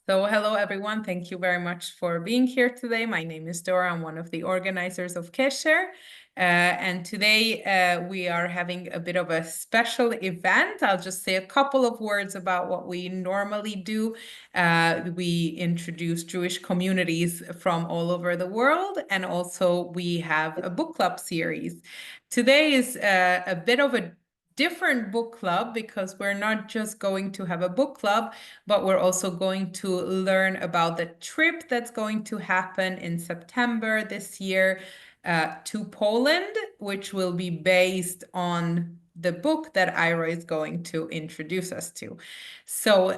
So hello, everyone. Thank you very much for being here today. My name is Dora. I'm one of the organizers of Qesher. And today we are having a bit of a special event. I'll just say a couple of words about what we normally do. We introduce Jewish communities from all over the world, and also we have a book club series. Today is a bit of a different book club because we're not just going to have a book club, but we're also going to learn about the trip that's going to happen in September this year to Poland, which will be based on the book that Ira is going to introduce us to. So,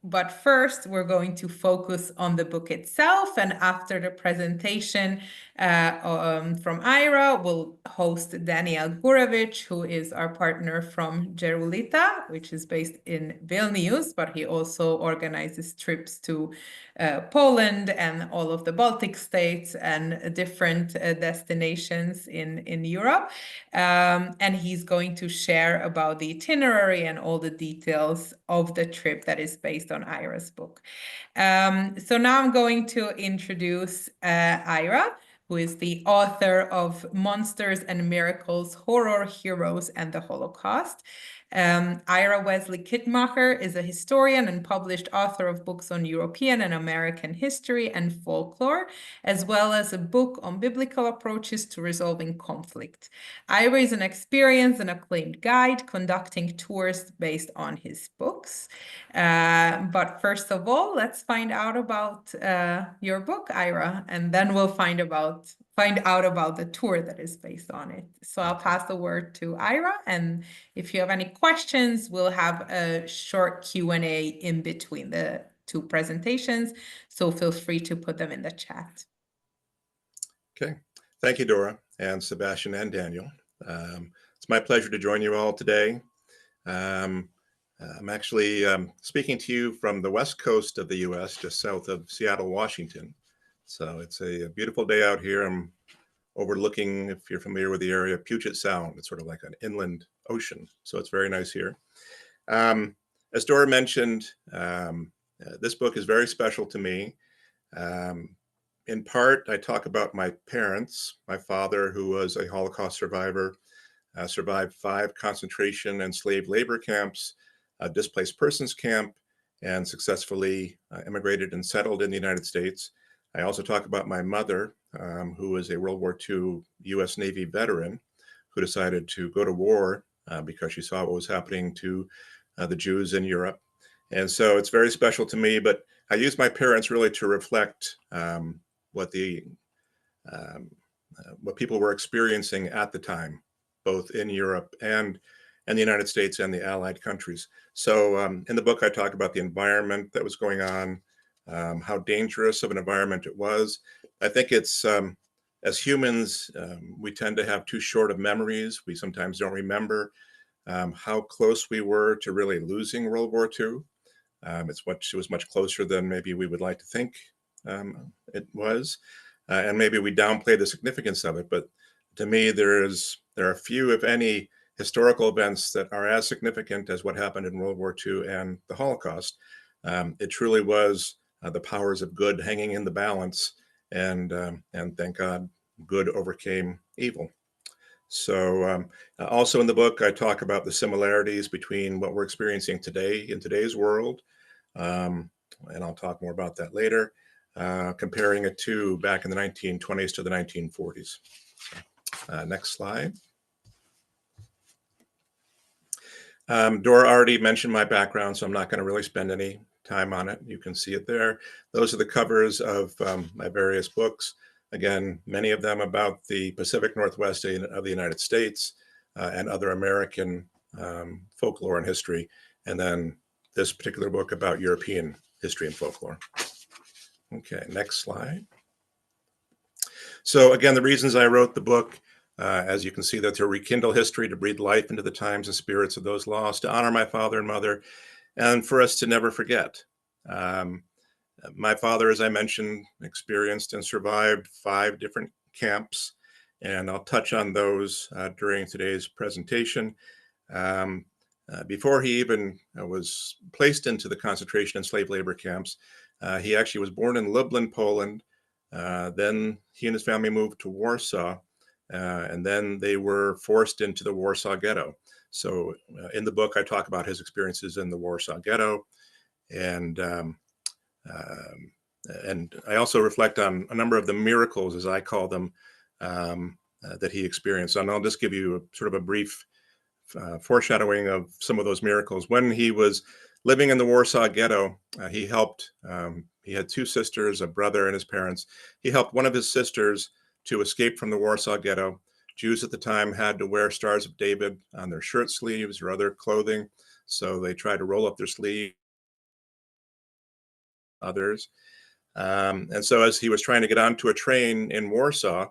but first, we're going to focus on the book itself. And after the presentation from Ira, we'll host Daniel Gurevich, who is our partner from Jerulita, which is based in Vilnius, but he also organizes trips to Poland and all of the Baltic states and different destinations in Europe. And he's going to share about the itinerary and all the details of the trip that is based on Ira's book. So now I'm going to introduce Ira, who is the author of Monsters and Miracles, Horror, Heroes, and the Holocaust. Ira Wesley Kittmacher is a historian and published author of books on European and American history and folklore, as well as a book on biblical approaches to resolving conflict. Ira is an experienced and acclaimed guide conducting tours based on his books. But first of all, let's find out about your book, Ira, and then we'll find out about the tour that is based on it. So I'll pass the word to Ira, and if you have any questions, we'll have a short Q&A in between the two presentations, so feel free to put them in the chat. Okay, thank you, Dora, and Sebastian and Daniel. It's my pleasure to join you all today. I'm actually speaking to you from the west coast of the U.S., just south of Seattle, Washington. So it's a beautiful day out here. I'm overlooking, if you're familiar with the area, Puget Sound. It's sort of like an inland ocean, so it's very nice here. As Dora mentioned, this book is very special to me. In part, I talk about my parents. My father, who was a Holocaust survivor, survived 5 concentration and slave labor camps, a displaced persons camp, and successfully immigrated and settled in the United States. I also talk about my mother, who was a World War II U.S. Navy veteran who decided to go to war because she saw what was happening to the Jews in Europe. And so it's very special to me, but I use my parents really to reflect what people were experiencing at the time, both in Europe and the United States and the Allied countries. So in the book, I talk about the environment that was going on, how dangerous of an environment it was. I think it's, as humans, we tend to have too short of memories. We sometimes don't remember how close we were to really losing World War II. It was much closer than maybe we would like to think it was. And maybe we downplay the significance of it. But to me, there are few, if any, historical events that are as significant as what happened in World War II and the Holocaust. It truly was the powers of good hanging in the balance, and thank God, good overcame evil. So also in the book, I talk about the similarities between what we're experiencing today in today's world, and I'll talk more about that later, comparing it to back in the 1920s to the 1940s. Next slide. Dora already mentioned my background, so I'm not going to really spend any time on it. You can see it there. Those are the covers of my various books. Again, many of them about the Pacific Northwest of the United States and other American folklore and history. And then this particular book about European history and folklore. Okay, next slide. So again, the reasons I wrote the book, as you can see, that to rekindle history, to breathe life into the times and spirits of those lost, to honor my father and mother, and for us to never forget. My father, as I mentioned, experienced and survived 5 different camps, and I'll touch on those during today's presentation. Before he even was placed into the concentration and slave labor camps, he actually was born in Lublin, Poland. Then he and his family moved to Warsaw, and then they were forced into the Warsaw Ghetto. So in the book, I talk about his experiences in the Warsaw Ghetto, and I also reflect on a number of the miracles, as I call them, that he experienced. And I'll just give you sort of a brief foreshadowing of some of those miracles. When he was living in the Warsaw Ghetto, he helped. He had two sisters, a brother, and his parents. He helped one of his sisters to escape from the Warsaw Ghetto. Jews at the time had to wear Stars of David on their shirt sleeves or other clothing, so they tried to roll up their sleeves. Others. And so as he was trying to get onto a train in Warsaw,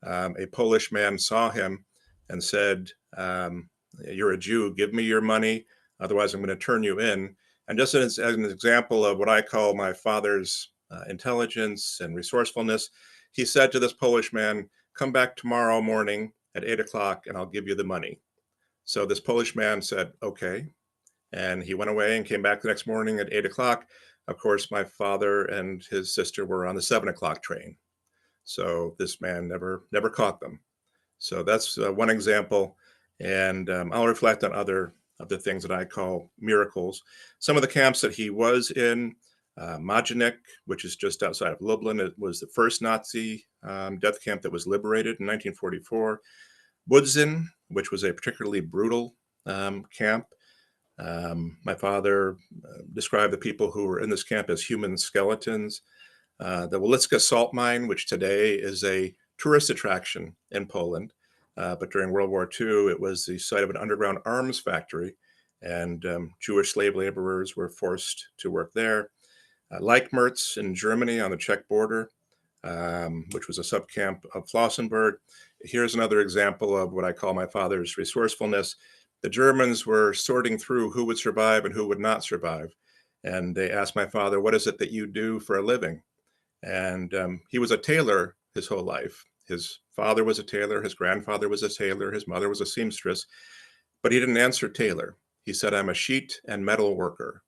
a Polish man saw him and said, "You're a Jew, give me your money, otherwise I'm going to turn you in." And just as an example of what I call my father's intelligence and resourcefulness, he said to this Polish man, "Come back tomorrow morning at 8 o'clock and I'll give you the money." So this Polish man said, "Okay." And he went away and came back the next morning at 8 o'clock. Of course, my father and his sister were on the 7 o'clock train. So this man never caught them. So that's one example. And I'll reflect on other of the things that I call miracles. Some of the camps that he was in, Majdanek, which is just outside of Lublin, it was the first Nazi death camp that was liberated in 1944. Budzin, which was a particularly brutal camp. My father described the people who were in this camp as human skeletons. The Woliska salt mine, which today is a tourist attraction in Poland, but during World War II, it was the site of an underground arms factory, and Jewish slave laborers were forced to work there. Leichmerz in Germany on the Czech border, which was a subcamp of Flossenburg. Here's another example of what I call my father's resourcefulness. The Germans were sorting through who would survive and who would not survive. And they asked my father, "What is it that you do for a living?" And he was a tailor his whole life. His father was a tailor, his grandfather was a tailor, his mother was a seamstress, but he didn't answer tailor. He said, "I'm a sheet and metal worker,"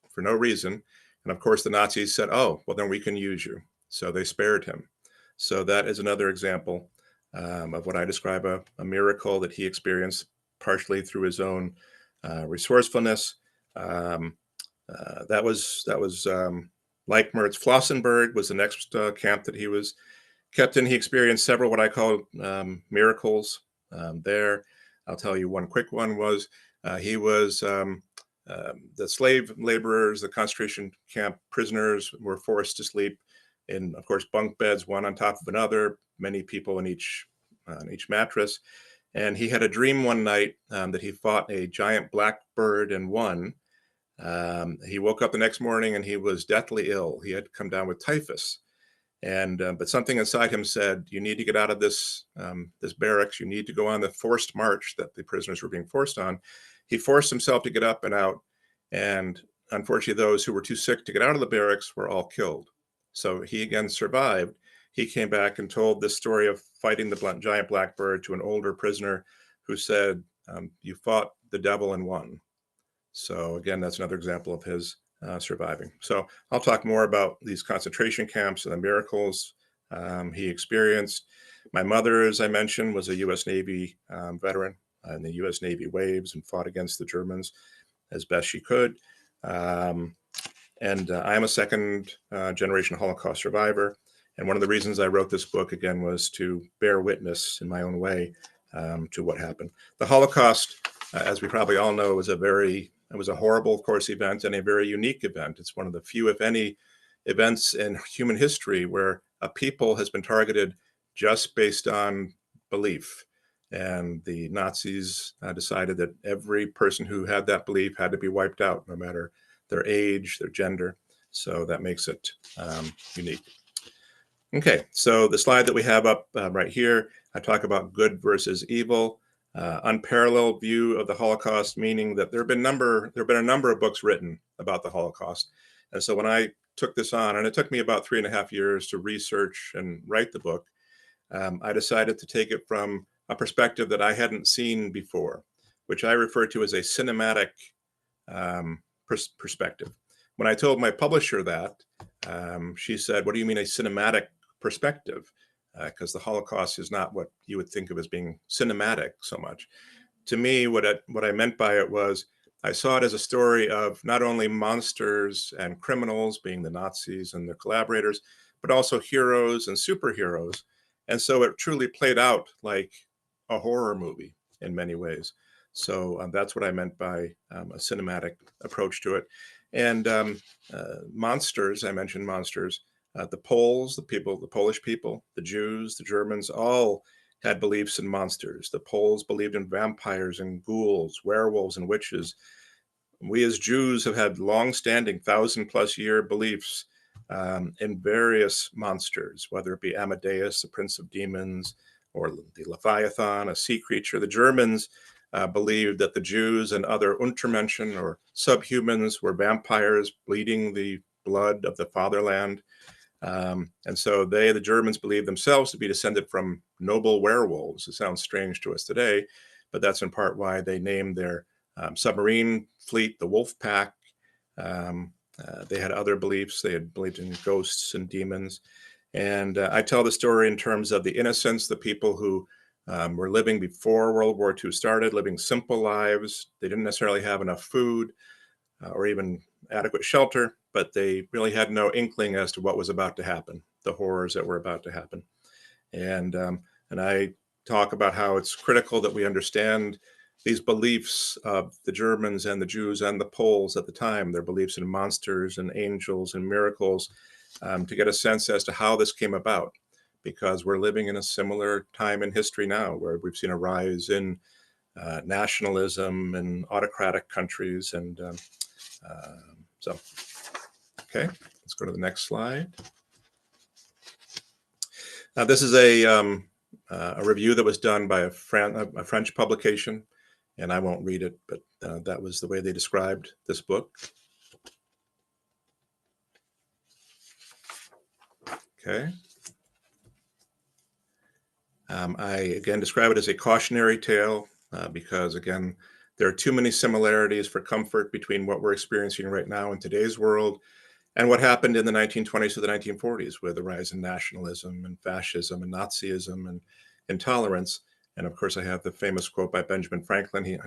for no reason. And of course, the Nazis said, "Oh, well, then we can use you." So they spared him. So that is another example of what I describe a miracle that he experienced, partially through his own resourcefulness. Um, that was Leichmerz. Flossenburg was the next camp that he was kept in. He experienced several what I call miracles there. I'll tell you one quick one was he was the slave laborers, the concentration camp prisoners were forced to sleep in, of course, bunk beds, one on top of another, many people in each on each mattress. And he had a dream one night that he fought a giant black bird and won. He woke up the next morning and he was deathly ill. He had come down with typhus. And but something inside him said, "You need to get out of this barracks. You need to go on the forced march that the prisoners were being forced on." He forced himself to get up and out, and unfortunately, those who were too sick to get out of the barracks were all killed. So he again survived. He came back and told this story of fighting the giant blackbird to an older prisoner who said, "You fought the devil and won." So again, that's another example of his surviving. So I'll talk more about these concentration camps and the miracles he experienced. My mother, as I mentioned, was a U.S. Navy veteran in the U.S. Navy waves and fought against the Germans as best she could. And I am a second generation Holocaust survivor. And one of the reasons I wrote this book, again, was to bear witness in my own way to what happened. The Holocaust, as we probably all know, it was a horrible, of course, event and a very unique event. It's one of the few, if any, events in human history where a people has been targeted just based on belief. And the Nazis decided that every person who had that belief had to be wiped out, no matter their age, their gender. So that makes it unique. Okay, so the slide that we have up right here, I talk about good versus evil, unparalleled view of the Holocaust, meaning that there have been a number of books written about the Holocaust. And so when I took this on, and it took me about 3.5 years to research and write the book, I decided to take it from a perspective that I hadn't seen before, which I refer to as a cinematic perspective. When I told my publisher that, she said, "What do you mean a cinematic perspective?" Because the Holocaust is not what you would think of as being cinematic so much. To me, what I meant by it was I saw it as a story of not only monsters and criminals, being the Nazis and their collaborators, but also heroes and superheroes. And so it truly played out like a horror movie in many ways. So that's what I meant by a cinematic approach to it. And monsters, I mentioned monsters. The Poles, the Polish people, the Jews, the Germans, all had beliefs in monsters. The Poles believed in vampires and ghouls, werewolves and witches. We as Jews have had long-standing 1,000-plus-year beliefs in various monsters, whether it be Amadeus, the prince of demons, or the Leviathan, a sea creature. The Germans believed that the Jews and other Untermenschen or subhumans were vampires bleeding the blood of the fatherland. And so the Germans, believed themselves to be descended from noble werewolves. It sounds strange to us today, but that's in part why they named their submarine fleet the Wolf Pack. They had other beliefs. They had believed in ghosts and demons. And I tell the story in terms of the innocents, the people who were living before World War II started, living simple lives. They didn't necessarily have enough food or even adequate shelter, but they really had no inkling as to what was about to happen, the horrors that were about to happen. And I talk about how it's critical that we understand these beliefs of the Germans and the Jews and the Poles at the time, their beliefs in monsters and angels and miracles, to get a sense as to how this came about, because we're living in a similar time in history now where we've seen a rise in nationalism in autocratic countries. And so, okay, let's go to the next slide. This is a review that was done by a French publication, and I won't read it, but that was the way they described this book. Okay. I again describe it as a cautionary tale because, again, there are too many similarities for comfort between what we're experiencing right now in today's world and what happened in the 1920s to the 1940s with the rise in nationalism and fascism and Nazism and intolerance. And of course, I have the famous quote by Benjamin Franklin.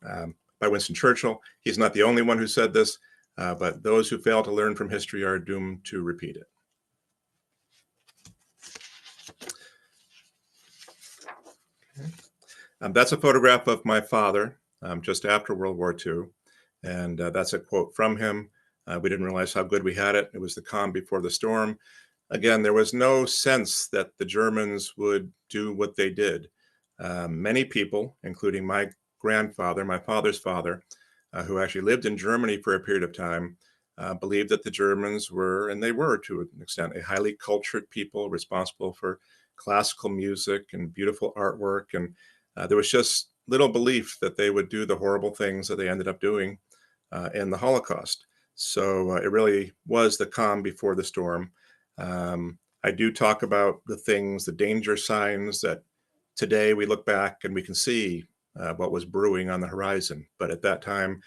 By Winston Churchill. He's not the only one who said this, but those who fail to learn from history are doomed to repeat it. Okay. That's a photograph of my father just after World War II. And that's a quote from him. We didn't realize how good we had it. It was the calm before the storm. Again, there was no sense that the Germans would do what they did. Many people, including my grandfather, my father's father, who actually lived in Germany for a period of time, believed that the Germans were, and they were to an extent, a highly cultured people responsible for classical music and beautiful artwork. And there was just little belief that they would do the horrible things that they ended up doing in the Holocaust. So it really was the calm before the storm. I do talk about the things, the danger signs that today we look back and we can see what was brewing on the horizon. But at that time,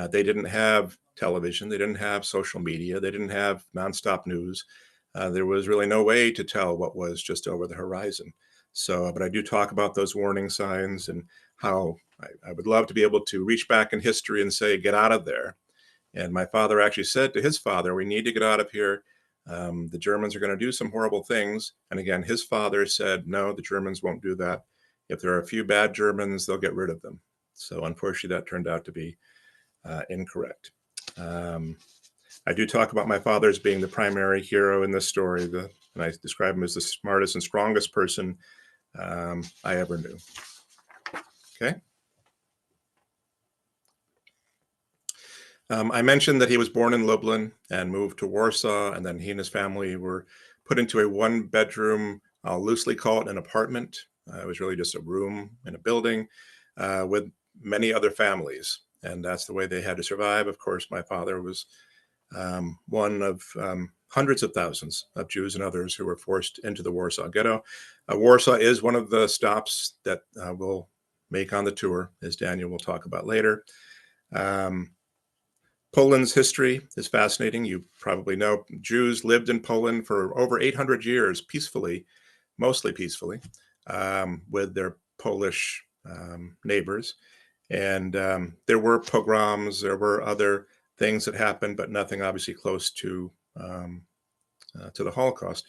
they didn't have television, they didn't have social media, they didn't have nonstop news. There was really no way to tell what was just over the horizon. So, but I do talk about those warning signs and how I would love to be able to reach back in history and say, get out of there. And my father actually said to his father, we need to get out of here. The Germans are going to do some horrible things. And again, his father said, no, the Germans won't do that. If there are a few bad Germans, they'll get rid of them. So unfortunately, that turned out to be incorrect. I do talk about my father as being the primary hero in this story, and I describe him as the smartest and strongest person I ever knew. Okay. I mentioned that he was born in Lublin and moved to Warsaw, and then he and his family were put into a one-bedroom, I'll loosely call it an apartment. It was really just a room in a building with many other families, and that's the way they had to survive. Of course, my father was one of hundreds of thousands of Jews and others who were forced into the Warsaw Ghetto. Warsaw is one of the stops that will make on the tour, as Daniel will talk about later. Poland's history is fascinating. You probably know Jews lived in Poland for over 800 years peacefully, mostly peacefully, with their Polish neighbors. And there were pogroms, there were other things that happened, but nothing obviously close to the Holocaust.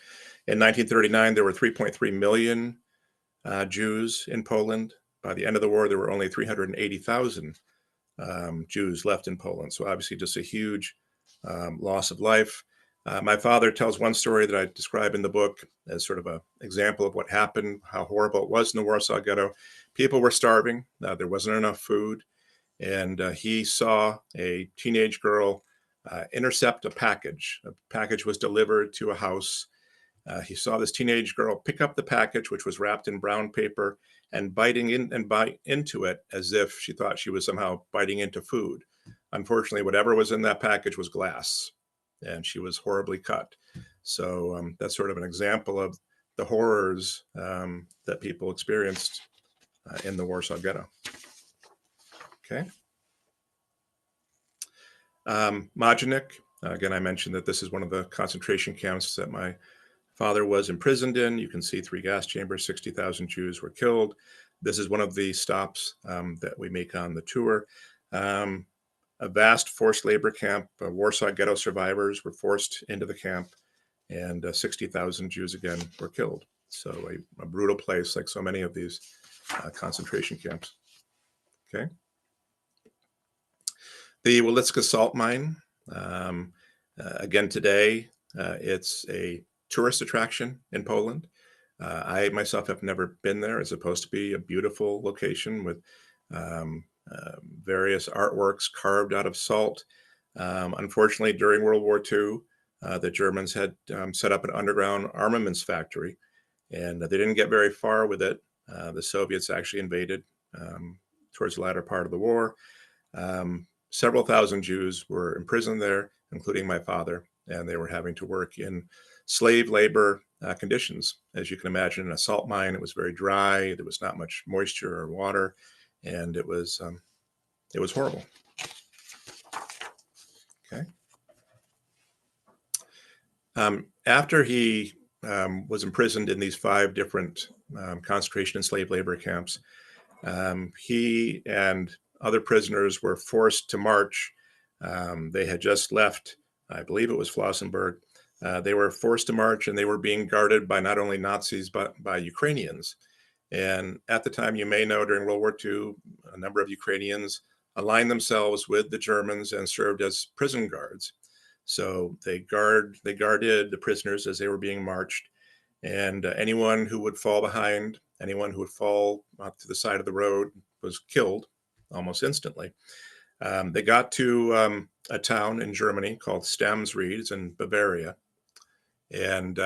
In 1939, there were 3.3 million Jews in Poland. By the end of the war, there were only 380,000 Jews left in Poland. So obviously just a huge loss of life. My father tells one story that I describe in the book as sort of an example of what happened, how horrible it was in the Warsaw Ghetto. People were starving. There wasn't enough food. And he saw a teenage girl intercept a package. A package was delivered to a house. He saw this teenage girl pick up the package, which was wrapped in brown paper, and bite into it as if she thought she was somehow biting into food. Unfortunately, whatever was in that package was glass, and she was horribly cut. So that's sort of an example of the horrors that people experienced in the Warsaw Ghetto. Okay. Majdanek, again, I mentioned that this is one of the concentration camps that my father was imprisoned in. You can see 3 gas chambers, 60,000 Jews were killed. This is one of the stops that we make on the tour. A vast forced labor camp. Warsaw Ghetto survivors were forced into the camp, and 60,000 Jews again were killed. So a brutal place, like so many of these concentration camps. Okay. The Wolitzka salt mine. Again, today, it's a tourist attraction in Poland. I myself have never been there. It's supposed to be a beautiful location with various artworks carved out of salt. Unfortunately, during World War II, the Germans had set up an underground armaments factory, and they didn't get very far with it. The Soviets actually invaded towards the latter part of the war. Several thousand Jews were imprisoned there, including my father, and they were having to work in slave labor conditions. As you can imagine, in a salt mine, it was very dry. There was not much moisture or water, and it was horrible. Okay. After he was imprisoned in these 5 different concentration and slave labor camps, he and other prisoners were forced to march. They had just left, I believe it was Flossenburg. They were forced to march, and they were being guarded by not only Nazis, but by Ukrainians. And at the time, you may know, during World War II, a number of Ukrainians aligned themselves with the Germans and served as prison guards. So they guarded the prisoners as they were being marched. And anyone who would fall behind, anyone who would fall to the side of the road was killed almost instantly. They got to a town in Germany called Stamsried. It's in Bavaria. And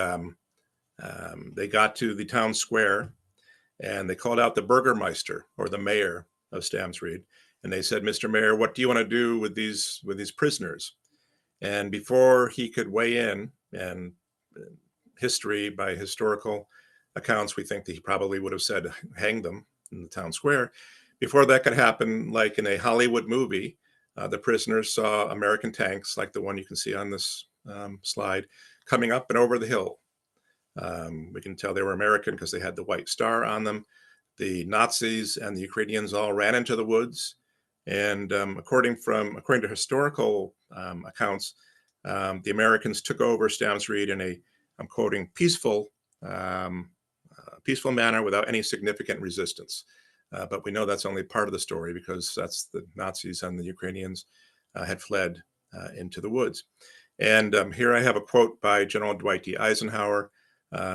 they got to the town square, and they called out the Burgermeister, or the mayor of Stamsried. And they said, "Mr. Mayor, what do you want to do with these prisoners?" And before he could weigh in, and by historical accounts, we think that he probably would have said, "Hang them in the town square." Before that could happen, like in a Hollywood movie, the prisoners saw American tanks, like the one you can see on this slide, coming up and over the hill. We can tell they were American because they had the white star on them. The Nazis and the Ukrainians all ran into the woods. And according to historical accounts, the Americans took over Stamsried in a, I'm quoting, peaceful manner without any significant resistance. But we know that's only part of the story, because that's the Nazis and the Ukrainians had fled into the woods. And here I have a quote by General Dwight D. Eisenhower.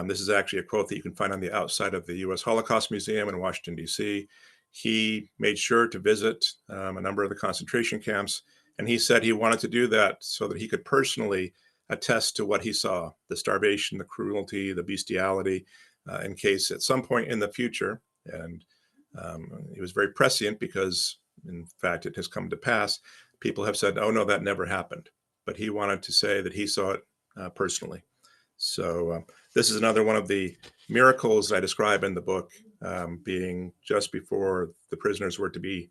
This is actually a quote that you can find on the outside of the U.S. Holocaust Museum in Washington, D.C. He made sure to visit a number of the concentration camps, and he said he wanted to do that so that he could personally attest to what he saw, the starvation, the cruelty, the bestiality, in case at some point in the future, and he was very prescient because, in fact, it has come to pass. People have said, "Oh, no, that never happened." But he wanted to say that he saw it personally. So this is another one of the miracles I describe in the book being just before the prisoners were to be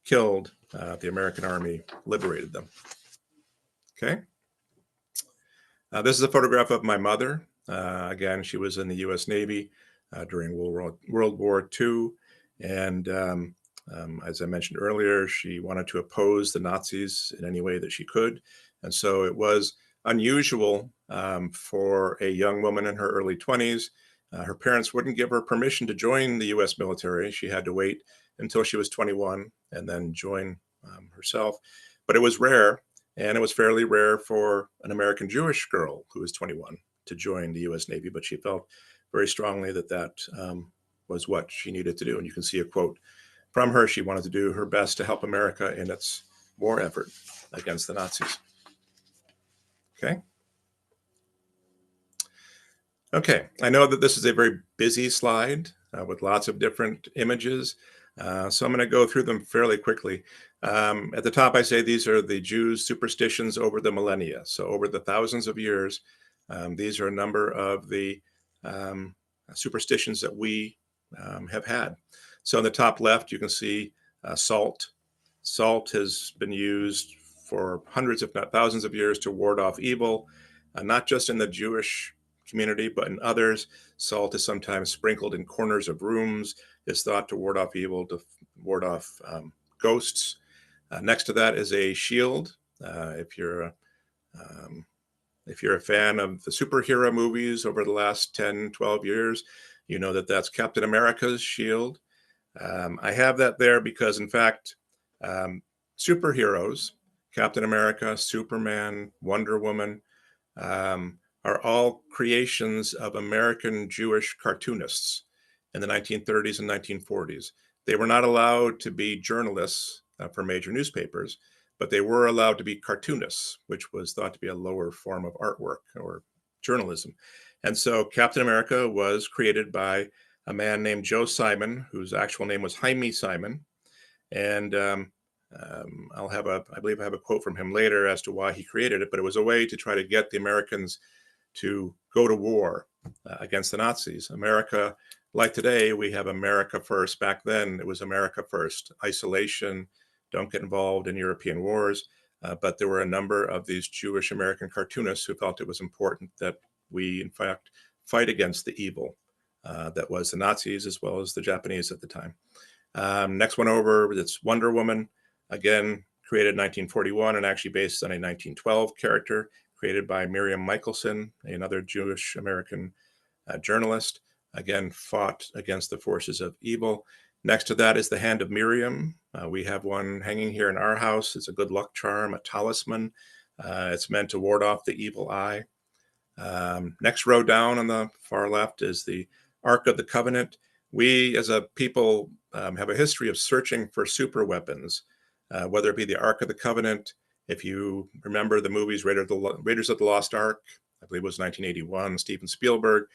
killed, the American army liberated them. Okay. This is a photograph of my mother. Again, she was in the U.S. Navy during World War II. And as I mentioned earlier, she wanted to oppose the Nazis in any way that she could. And so it was unusual for a young woman in her early 20s. Her parents wouldn't give her permission to join the U.S. military. She had to wait until she was 21 and then join herself. But it was rare. And it was fairly rare for an American Jewish girl who was 21 to join the U.S. Navy, but she felt very strongly that that was what she needed to do. And you can see a quote from her. She wanted to do her best to help America in its war effort against the Nazis. Okay. Okay, I know that this is a very busy slide with lots of different images. So I'm going to go through them fairly quickly. At the top, I say these are the Jews' superstitions over the millennia. So over the thousands of years, these are a number of the superstitions that we have had. So on the top left, you can see salt. Salt has been used for hundreds, if not thousands of years to ward off evil, not just in the Jewish community, but in others. Salt is sometimes sprinkled in corners of rooms. It's thought to ward off evil, to ward off ghosts. Next to that is a shield. If you're a fan of the superhero movies over the last 10, 12 years, you know that that's Captain America's shield. I have that there because, in fact, superheroes, Captain America, Superman, Wonder Woman, are all creations of American Jewish cartoonists in the 1930s and 1940s. They were not allowed to be journalists for major newspapers, but they were allowed to be cartoonists, which was thought to be a lower form of artwork or journalism. And so Captain America was created by a man named Joe Simon, whose actual name was Jaime Simon. And I believe I have a quote from him later as to why he created it, but it was a way to try to get the Americans to go to war against the Nazis. America, like today, we have America first. Back then, it was America first. Isolation, don't get involved in European wars. But there were a number of these Jewish American cartoonists who felt it was important that we, in fact, fight against the evil that was the Nazis as well as the Japanese at the time. Next one over, it's Wonder Woman, again, created in 1941 and actually based on a 1912 character created by Miriam Michelson, another Jewish American journalist, again, fought against the forces of evil. Next to that is the Hand of Miriam. We have one hanging here in our house. It's a good luck charm, a talisman. It's meant to ward off the evil eye. Next row down on the far left is the Ark of the Covenant. We, as a people, have a history of searching for super weapons, whether it be the Ark of the Covenant. If you remember the movies Raiders of the Lost Ark, I believe it was 1981, Steven Spielberg,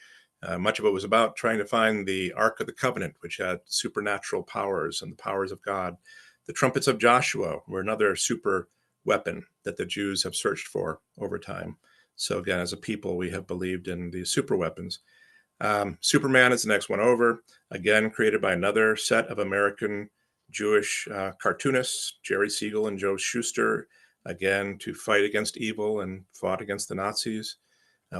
much of it was about trying to find the Ark of the Covenant, which had supernatural powers and the powers of God. The trumpets of Joshua were another super weapon that the Jews have searched for over time. So again, as a people, we have believed in these super weapons. Superman is the next one over, again, created by another set of American Jewish cartoonists, Jerry Siegel and Joe Shuster, again, to fight against evil and fought against the Nazis.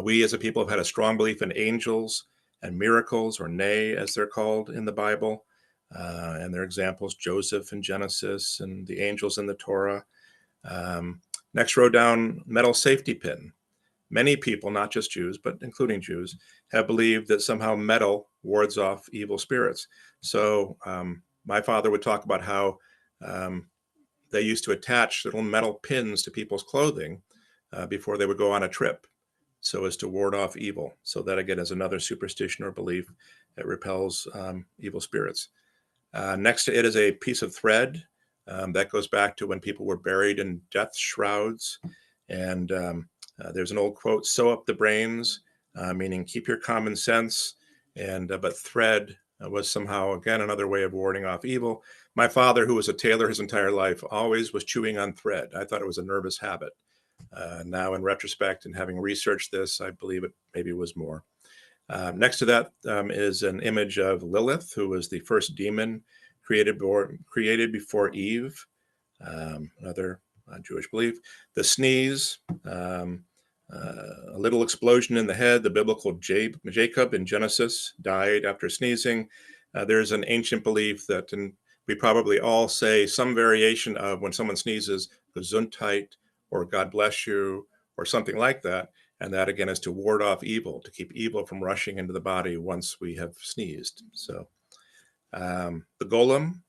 We as a people have had a strong belief in angels and miracles, or nay, as they're called in the Bible. And their examples, Joseph in Genesis and the angels in the Torah. Next row down, metal safety pin. Many people, not just Jews, but including Jews, have believed that somehow metal wards off evil spirits. So my father would talk about how they used to attach little metal pins to people's clothing before they would go on a trip, so as to ward off evil. So that, again, is another superstition or belief that repels evil spirits. Next to it is a piece of thread that goes back to when people were buried in death shrouds. And there's an old quote, sew up the brains, meaning keep your common sense. But thread was somehow, again, another way of warding off evil. My father, who was a tailor his entire life, always was chewing on thread. I thought it was a nervous habit. Now, in retrospect and having researched this, I believe it maybe was more. Next to that is an image of Lilith, who was the first demon created before Eve, another Jewish belief. The sneeze, a little explosion in the head. The biblical Jacob in Genesis died after sneezing. There's an ancient belief that, and we probably all say some variation of when someone sneezes, Gesundheit, or God bless you, or something like that. And that again is to ward off evil, to keep evil from rushing into the body once we have sneezed. So the golem,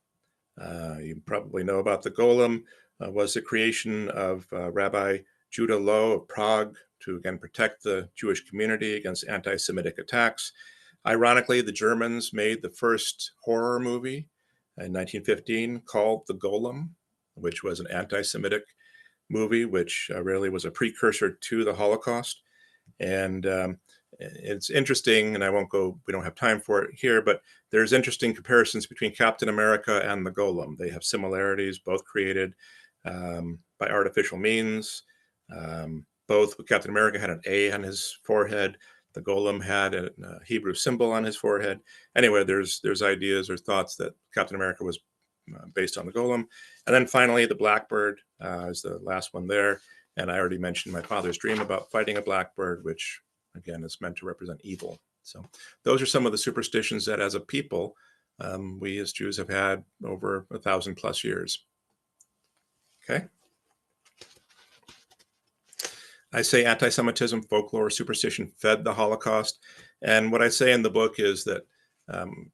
you probably know about the golem, was the creation of Rabbi Judah Loew of Prague to again protect the Jewish community against anti-Semitic attacks. Ironically, the Germans made the first horror movie in 1915 called The Golem, which was an anti-Semitic movie, which really was a precursor to the Holocaust. And it's interesting, and I won't go, we don't have time for it here, but there's interesting comparisons between Captain America and the Golem. They have similarities, both created by artificial means. Both, Captain America had an A on his forehead. The Golem had a Hebrew symbol on his forehead. Anyway, there's ideas or thoughts that Captain America was based on the Golem. And then finally, the Blackbird is the last one there. And I already mentioned my father's dream about fighting a blackbird, which again is meant to represent evil. So those are some of the superstitions that as a people, we as Jews have had over 1,000+ years. Okay. I say anti-Semitism, folklore, superstition fed the Holocaust. And what I say in the book is that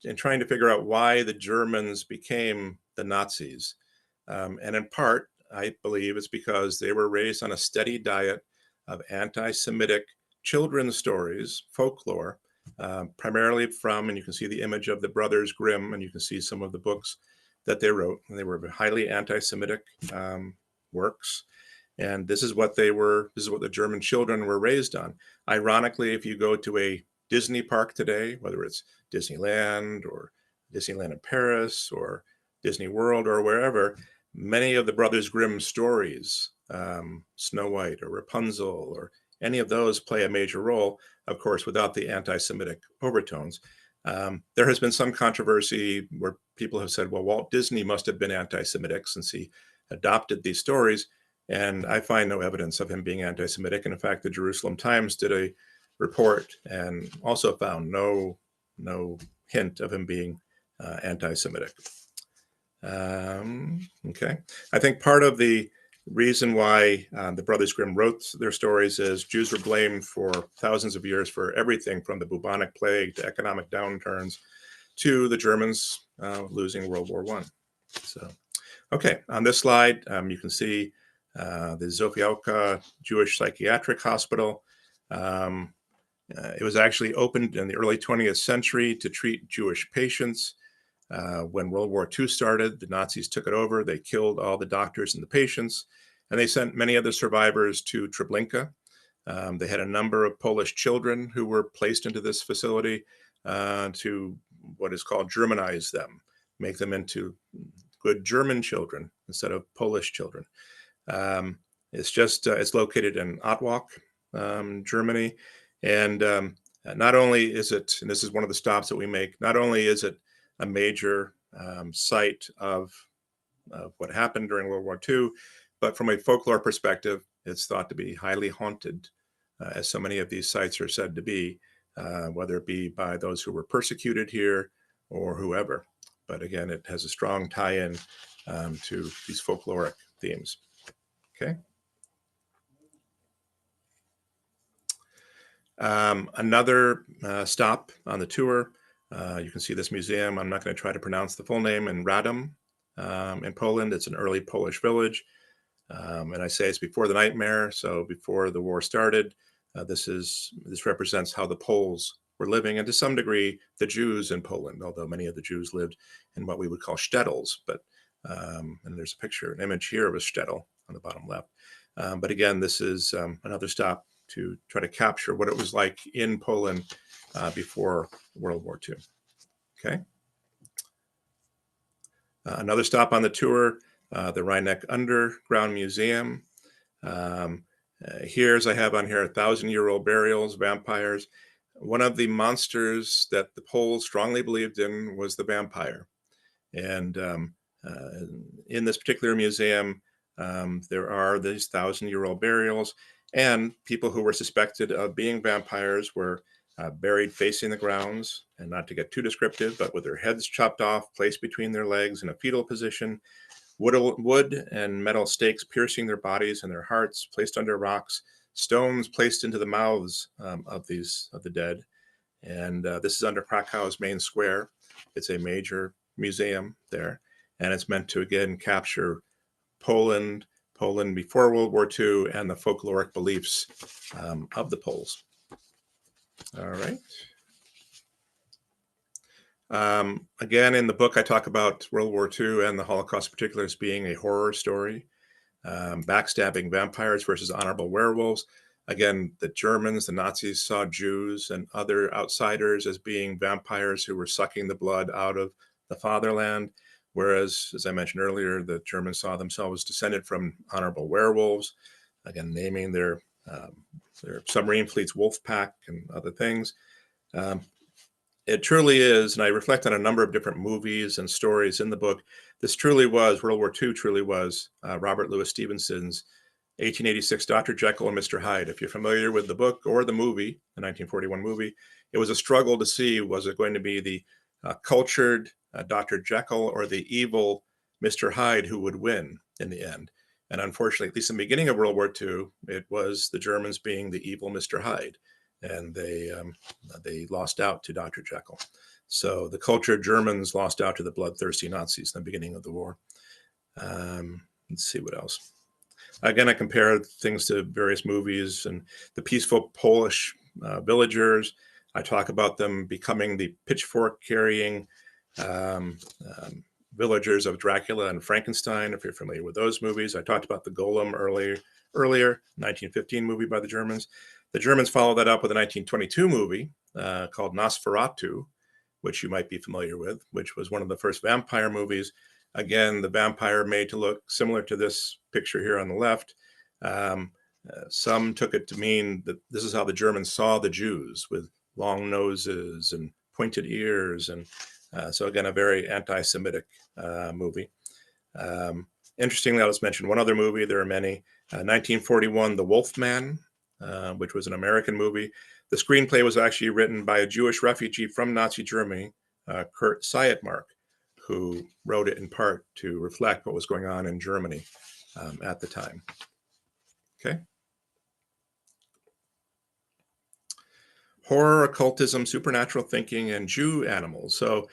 in trying to figure out why the Germans became the Nazis, and in part, I believe it's because they were raised on a steady diet of anti-Semitic children's stories, folklore, primarily from, and you can see the image of the Brothers Grimm, and you can see some of the books that they wrote. And they were highly anti-Semitic works. And this is what they were, this is what the German children were raised on. Ironically, if you go to a Disney park today, whether it's Disneyland or Disneyland in Paris or Disney World or wherever, many of the Brothers Grimm stories, Snow White or Rapunzel or any of those play a major role, of course, without the anti-Semitic overtones. There has been some controversy where people have said, well, Walt Disney must have been anti-Semitic since he adopted these stories. And I find no evidence of him being anti-Semitic. And in fact, the Jerusalem Times did a report and also found no hint of him being anti-Semitic. Okay. I think part of the reason why the Brothers Grimm wrote their stories is Jews were blamed for thousands of years for everything from the bubonic plague to economic downturns to the Germans losing World War I. So, okay, on this slide, you can see the Zofiełka Jewish Psychiatric Hospital. It was actually opened in the early 20th century to treat Jewish patients. When World War II started, the Nazis took it over. They killed all the doctors and the patients, and they sent many of the survivors to Treblinka. They had a number of Polish children who were placed into this facility to what is called Germanize them, make them into good German children instead of Polish children. It's located in Otwock, Germany. And not only is it, and this is one of the stops that we make, not only is it a major site of what happened during World War II, but from a folklore perspective, it's thought to be highly haunted, as so many of these sites are said to be, whether it be by those who were persecuted here or whoever. But again, it has a strong tie-in to these folkloric themes. Okay. Another stop on the tour, you can see this museum. I'm not going to try to pronounce the full name, in Radom in Poland. It's an early Polish village. And I say it's before the nightmare, so before the war started. This represents how the Poles were living, and to some degree, the Jews in Poland, although many of the Jews lived in what we would call shtetls. But and there's a picture, an image here of a shtetl on the bottom left. But again, this is another stop to try to capture what it was like in Poland before World War II. Okay. Another stop on the tour, the Rheineck Underground Museum. Here, as I have on here, 1,000-year-old burials, vampires. one of the monsters that the Poles strongly believed in was the vampire. And uh, in this particular museum, there are these 1,000-year-old burials, and people who were suspected of being vampires were buried facing the grounds, and not to get too descriptive, but with their heads chopped off, placed between their legs in a fetal position, wood and metal stakes piercing their bodies and their hearts, placed under rocks, stones placed into the mouths of the dead. And this is under Krakow's main square. It's a major museum there, and it's meant to again capture Poland before World War II, and the folkloric beliefs of the Poles. All right. Again, in the book, I talk about World War II and the Holocaust in particular as being a horror story. Backstabbing vampires versus honorable werewolves. Again, the Germans, the Nazis, saw Jews and other outsiders as being vampires who were sucking the blood out of the fatherland, whereas, as I mentioned earlier, the Germans saw themselves descended from honorable werewolves, again, naming their submarine fleets Wolf Pack and other things. It truly is, and I reflect on a number of different movies and stories in the book. This truly was, World War II truly was Robert Louis Stevenson's 1886 Dr. Jekyll and Mr. Hyde. If you're familiar with the book or the movie, the 1941 movie, it was a struggle to see, was it going to be the cultured Dr. Jekyll or the evil Mr. Hyde who would win in the end? And unfortunately, at least in the beginning of World War II, it was the Germans being the evil Mr. Hyde, and they lost out to Dr. Jekyll. So the cultured Germans lost out to the bloodthirsty Nazis in the beginning of the war. Let's see what else. Again, I compare things to various movies and the peaceful Polish villagers. I talk about them becoming the pitchfork-carrying villagers of Dracula and Frankenstein, if you're familiar with those movies. I talked about the Golem earlier, 1915 movie by the Germans. The Germans followed that up with a 1922 movie called Nosferatu, which you might be familiar with, which was one of the first vampire movies. Again, the vampire made to look similar to this picture here on the left. Some took it to mean that this is how the Germans saw the Jews, with long noses and pointed ears. And so again, a very anti-Semitic movie. Interestingly, I'll just mention one other movie. There are many. 1941, The Wolf Man, which was an American movie. The screenplay was actually written by a Jewish refugee from Nazi Germany, Kurt Sayetmark, who wrote it in part to reflect what was going on in Germany at the time. Okay. Horror, occultism, supernatural thinking, and Jew animals. So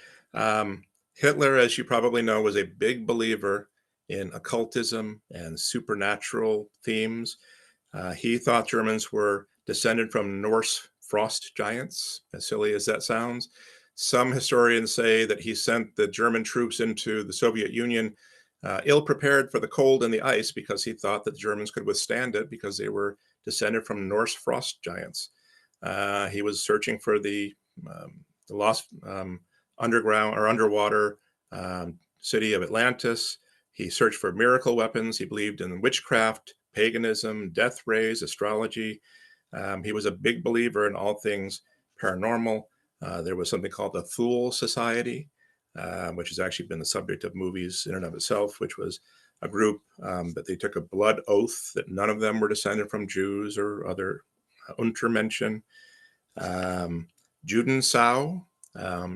Hitler, as you probably know, was a big believer in occultism and supernatural themes. He thought Germans were descended from Norse frost giants, as silly as that sounds. Some historians say that he sent the German troops into the Soviet Union ill-prepared for the cold and the ice, because he thought that the Germans could withstand it because they were descended from Norse frost giants. He was searching for the lost underground or underwater city of Atlantis. He searched for miracle weapons. He believed in witchcraft, paganism, death rays, astrology. He was a big believer in all things paranormal. There was something called the Thule Society, which has actually been the subject of movies in and of itself, which was a group that they took a blood oath that none of them were descended from Jews or other Untermenschen. Judensau,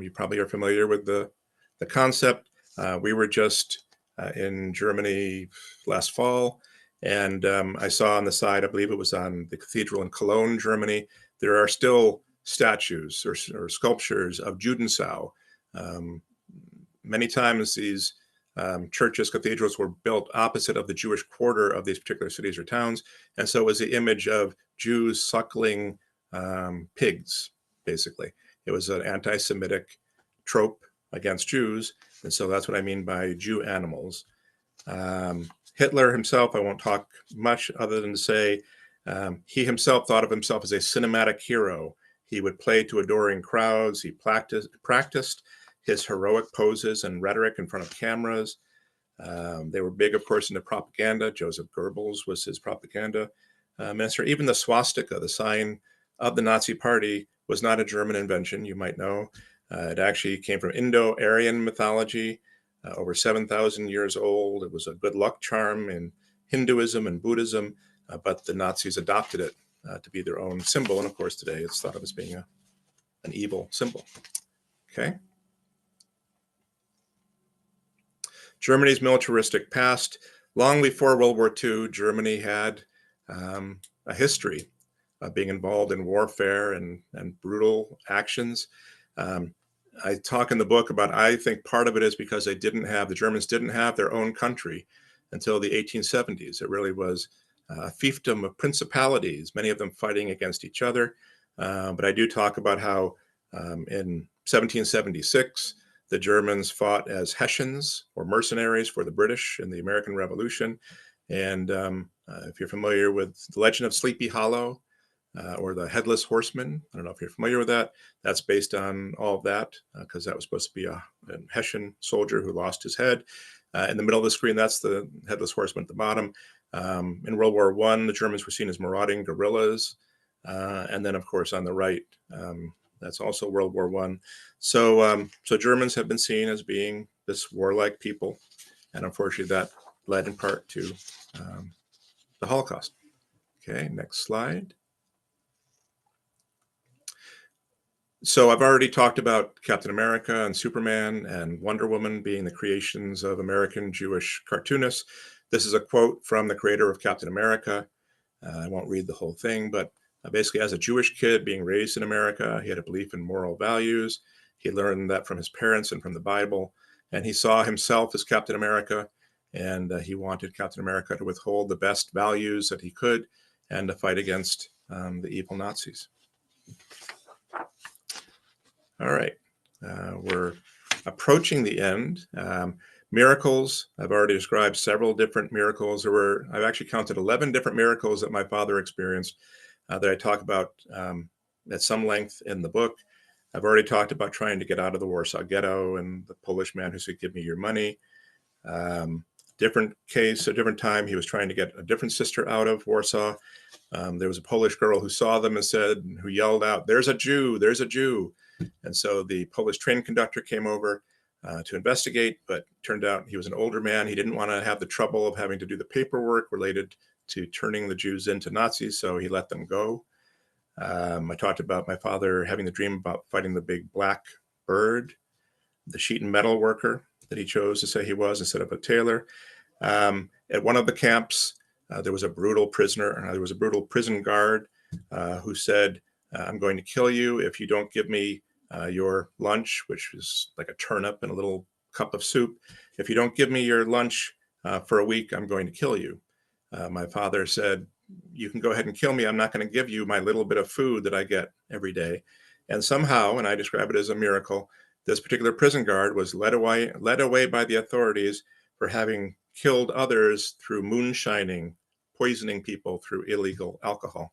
you probably are familiar with the concept. We were just in Germany last fall, and I saw on the side, I believe it was on the cathedral in Cologne, Germany, there are still statues or sculptures of Judensau. Many times these churches, cathedrals were built opposite of the Jewish quarter of these particular cities or towns, and so it was the image of Jews suckling pigs, basically. It was an anti-Semitic trope against Jews, and so that's what I mean by Jew animals. Hitler himself, I won't talk much other than to say he himself thought of himself as a cinematic hero. He would play to adoring crowds. He practiced his heroic poses and rhetoric in front of cameras. They were big, of course, into propaganda. Joseph Goebbels was his propaganda minister. Even the swastika, the sign of the Nazi party, was not a German invention, you might know. It actually came from Indo-Aryan mythology, over 7,000 years old. It was a good luck charm in Hinduism and Buddhism, but the Nazis adopted it to be their own symbol. And of course, today it's thought of as being an evil symbol. Okay. Germany's militaristic past. Long before World War II, Germany had a history of being involved in warfare and brutal actions. I talk in the book about, I think part of it is because the Germans didn't have their own country until the 1870s. It really was a fiefdom of principalities, many of them fighting against each other. But I do talk about how in 1776, the Germans fought as Hessians or mercenaries for the British in the American Revolution. And if you're familiar with the legend of Sleepy Hollow or the Headless Horseman, I don't know if you're familiar with that. That's based on all of that because that was supposed to be a Hessian soldier who lost his head. In the middle of the screen, that's the Headless Horseman at the bottom. In World War I, the Germans were seen as marauding guerrillas. And then, of course, on the right, that's also World War I. So Germans have been seen as being this warlike people. And unfortunately, that led in part to the Holocaust. Okay, next slide. So I've already talked about Captain America and Superman and Wonder Woman being the creations of American Jewish cartoonists. This is a quote from the creator of Captain America. I won't read the whole thing, but basically as a Jewish kid being raised in America, he had a belief in moral values. He learned that from his parents and from the Bible, and he saw himself as Captain America, and he wanted Captain America to withhold the best values that he could and to fight against the evil Nazis. All right, we're approaching the end. Miracles, I've already described several different miracles. I've actually counted 11 different miracles that my father experienced that I talk about at some length in the book. I've already talked about trying to get out of the Warsaw Ghetto and the Polish man who said, "Give me your money." Different case, a different time, he was trying to get a different sister out of Warsaw. There was a Polish girl who saw them and who yelled out, "There's a Jew, there's a Jew." And so the Polish train conductor came over to investigate, but turned out he was an older man. He didn't want to have the trouble of having to do the paperwork related to turning the Jews into Nazis, so he let them go. I talked about my father having the dream about fighting the big black bird, the sheet and metal worker that he chose to say he was instead of a tailor. At one of the camps, there was a brutal prison guard who said, "I'm going to kill you if you don't give me your lunch," which is like a turnip and a little cup of soup. "If you don't give me your lunch for a week, I'm going to kill you." My father said, "You can go ahead and kill me. I'm not going to give you my little bit of food that I get every day." And somehow, and I describe it as a miracle, this particular prison guard was led away by the authorities for having killed others through moonshining, poisoning people through illegal alcohol.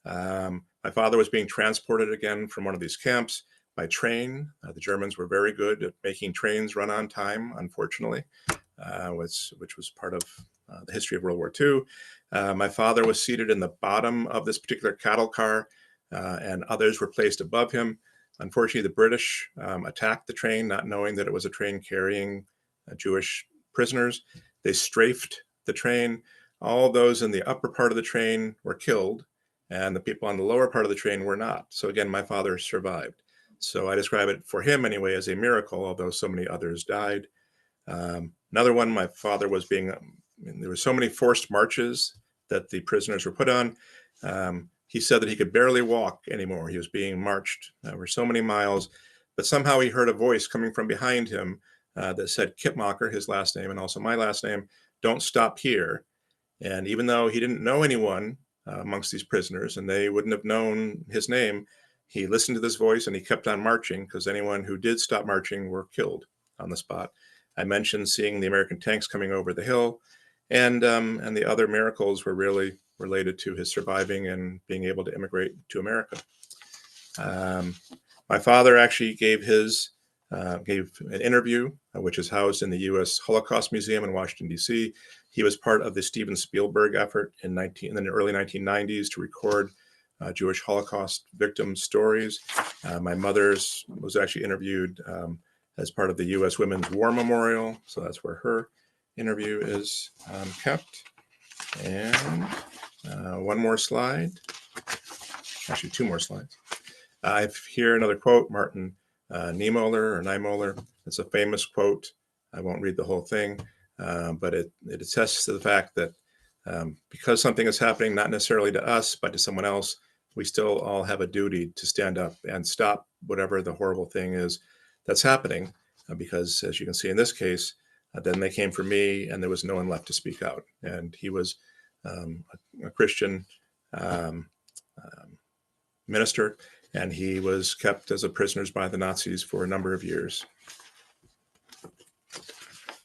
My father was being transported again from one of these camps by train. The Germans were very good at making trains run on time, unfortunately, which was part of the history of World War II. My father was seated in the bottom of this particular cattle car, and others were placed above him. Unfortunately, the British attacked the train, not knowing that it was a train carrying Jewish prisoners. They strafed the train. All those in the upper part of the train were killed, and the people on the lower part of the train were not. So again, my father survived. So I describe it for him anyway as a miracle, although so many others died. Another one, my father was there were so many forced marches that the prisoners were put on. He said that he could barely walk anymore. He was being marched over so many miles, but somehow he heard a voice coming from behind him that said Kittmacher, his last name, and also my last name, "Don't stop here." And even though he didn't know anyone amongst these prisoners and they wouldn't have known his name, he listened to this voice and he kept on marching because anyone who did stop marching were killed on the spot. I mentioned seeing the American tanks coming over the hill, and the other miracles were really related to his surviving and being able to immigrate to America. My father actually gave an interview, which is housed in the U.S. Holocaust Museum in Washington, D.C. He was part of the Steven Spielberg effort in the early 1990s to record Jewish Holocaust victim stories. My mother's was actually interviewed as part of the U.S. Women's War Memorial, so that's where her interview is kept. And one more slide, actually two more slides. I have here another quote, Martin Niemöller. It's a famous quote. I won't read the whole thing, but it attests to the fact that because something is happening, not necessarily to us, but to someone else, we still all have a duty to stand up and stop whatever the horrible thing is that's happening. Because as you can see in this case, then they came for me and there was no one left to speak out. And he was a Christian minister, and he was kept as a prisoner by the Nazis for a number of years.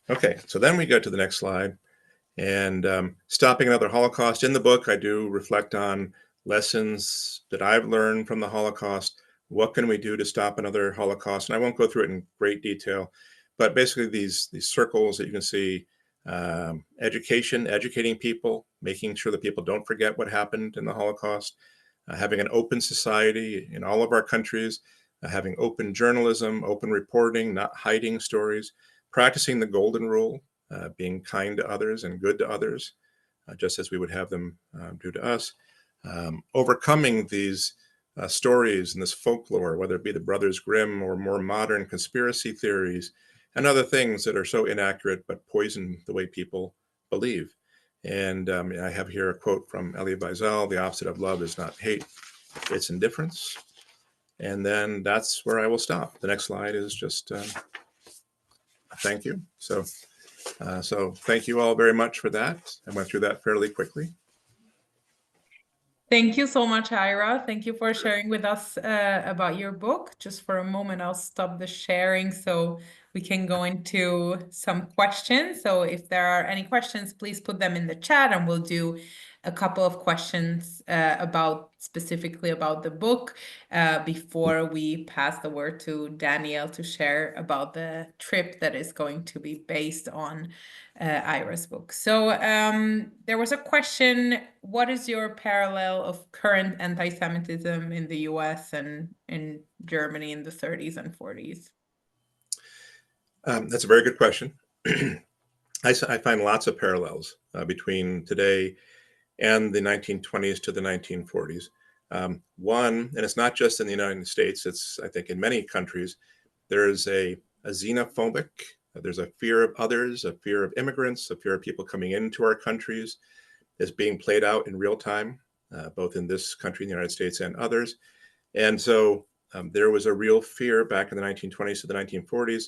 Okay, so then we go to the next slide. And stopping another Holocaust. In the book, I do reflect on lessons that I've learned from the Holocaust. What can we do to stop another Holocaust? And I won't go through it in great detail, but basically these circles that you can see, educating people, making sure that people don't forget what happened in the Holocaust, having an open society in all of our countries, having open journalism, open reporting, not hiding stories, practicing the golden rule, being kind to others and good to others, just as we would have them do to us. Overcoming these stories and this folklore, whether it be the Brothers Grimm or more modern conspiracy theories and other things that are so inaccurate but poison the way people believe. And I have here a quote from Elie Wiesel: "The opposite of love is not hate, it's indifference." And then that's where I will stop. The next slide is just thank you. So thank you all very much for that. I went through that fairly quickly. Thank you so much, Ira. Thank you for sharing with us about your book. Just for a moment, I'll stop the sharing so we can go into some questions. So if there are any questions, please put them in the chat and we'll do a couple of questions specifically about the book before we pass the word to Daniel to share about the trip that is going to be based on Ira's book. So there was a question: what is your parallel of current anti-Semitism in the US and in Germany in the 30s and 40s? That's a very good question. I find lots of parallels between today and the 1920s to the 1940s. One, and it's not just in the United States, it's, I think, in many countries, there is a xenophobic, there's a fear of others, a fear of immigrants, a fear of people coming into our countries is being played out in real time, both in this country, in the United States, and others. And so there was a real fear back in the 1920s to the 1940s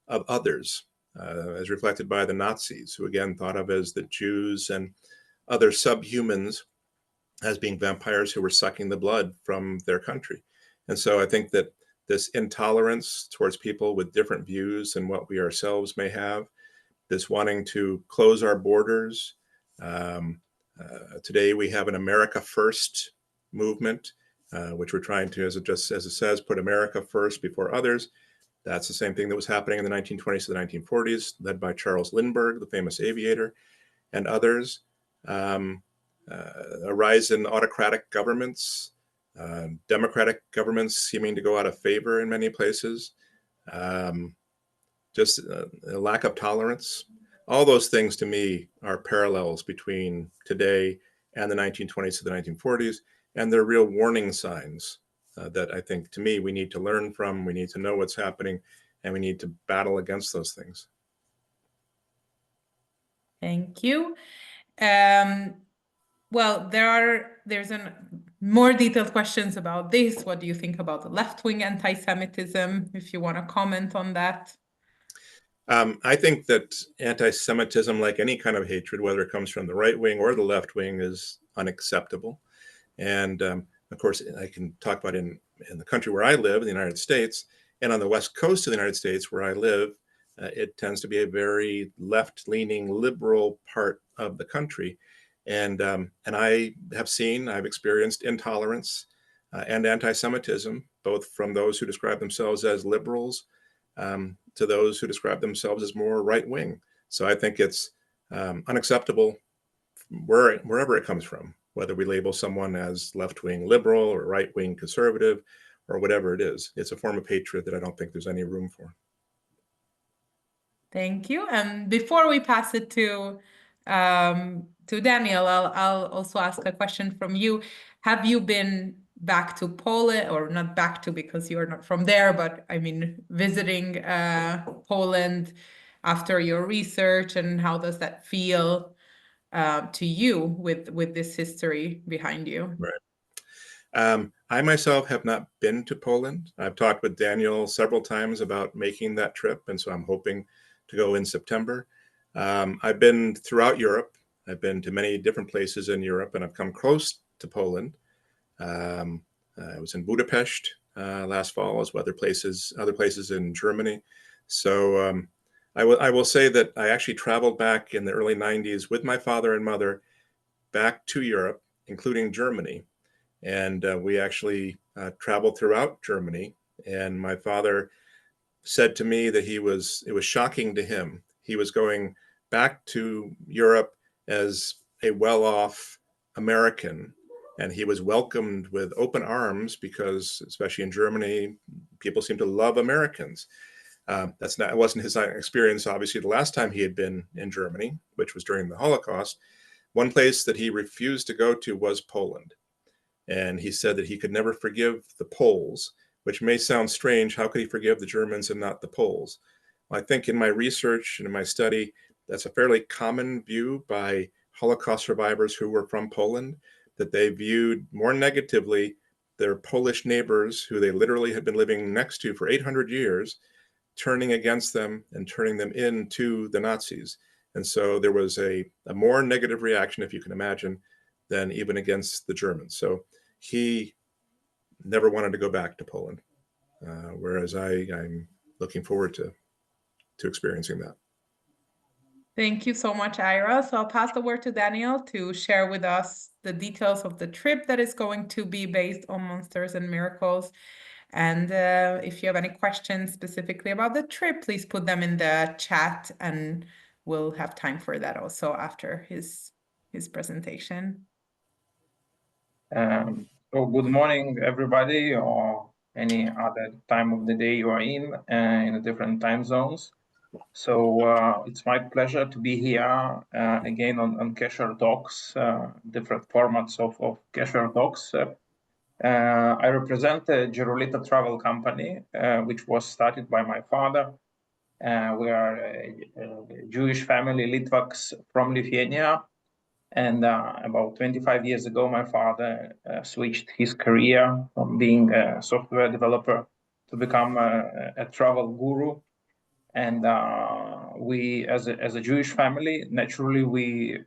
of others, as reflected by the Nazis, who again thought of as the Jews and other subhumans as being vampires who were sucking the blood from their country. And so I think that this intolerance towards people with different views than what we ourselves may have, this wanting to close our borders. Today we have an America First movement, which we're trying to, as it says, put America first before others. That's the same thing that was happening in the 1920s to the 1940s, led by Charles Lindbergh, the famous aviator, and others. A rise in autocratic governments, democratic governments seeming to go out of favor in many places, just a lack of tolerance. All those things to me are parallels between today and the 1920s to the 1940s, and they're real warning signs that I think, to me, we need to learn from, we need to know what's happening, and we need to battle against those things. Thank you. Well, there's more detailed questions about this. What do you think about the left-wing anti-Semitism, if you want to comment on that? I think that anti-Semitism, like any kind of hatred, whether it comes from the right wing or the left wing, is unacceptable. And of course, I can talk about in the country where I live, in the United States, and on the West Coast of the United States where I live, it tends to be a very left-leaning liberal part of the country. And I have I've experienced intolerance and anti-Semitism, both from those who describe themselves as liberals to those who describe themselves as more right-wing. So I think it's unacceptable wherever it comes from. whether we label someone as left-wing liberal or right-wing conservative or whatever it is. It's a form of hatred that I don't think there's any room for. Thank you. And before we pass it to Daniel, I'll also ask a question from you. Have you been back to Poland, or not back to because you're not from there, but I mean visiting Poland after your research, and how does that feel to you with this history behind you? Right. I myself have not been to Poland. I've talked with Daniel several times about making that trip, and so I'm hoping to go in September. I've been throughout Europe. I've been to many different places in Europe, and I've come close to Poland. I was in Budapest last fall, as well as other places in Germany. So I will say that I actually traveled back in the early 90s with my father and mother back to Europe, including Germany. And we actually traveled throughout Germany. And my father said to me that it was shocking to him. He was going back to Europe as a well-off American, and he was welcomed with open arms because, especially in Germany, people seem to love Americans. It wasn't his experience, obviously, the last time he had been in Germany, which was during the Holocaust. One place that he refused to go to was Poland. And he said that he could never forgive the Poles, which may sound strange. How could he forgive the Germans and not the Poles? I think in my research and in my study, that's a fairly common view by Holocaust survivors who were from Poland, that they viewed more negatively their Polish neighbors, who they literally had been living next to for 800 years, turning against them and turning them into the Nazis. And so there was a more negative reaction, if you can imagine, than even against the Germans. So he never wanted to go back to Poland, whereas I'm looking forward to experiencing that. Thank you so much, Ira. So I'll pass the word to Daniel to share with us the details of the trip that is going to be based on Monsters and Miracles. And if you have any questions specifically about the trip, please put them in the chat, and we'll have time for that also after his presentation. So good morning, everybody, or any other time of the day you are in different time zones. So it's my pleasure to be here again on Qesher Talks, different formats of Qesher Talks. I represent the Gerolita Travel Company, which was started by my father. We are a Jewish family, Litvaks from Lithuania. And about 25 years ago, my father switched his career from being a software developer to become a travel guru. And we, as a Jewish family, naturally, we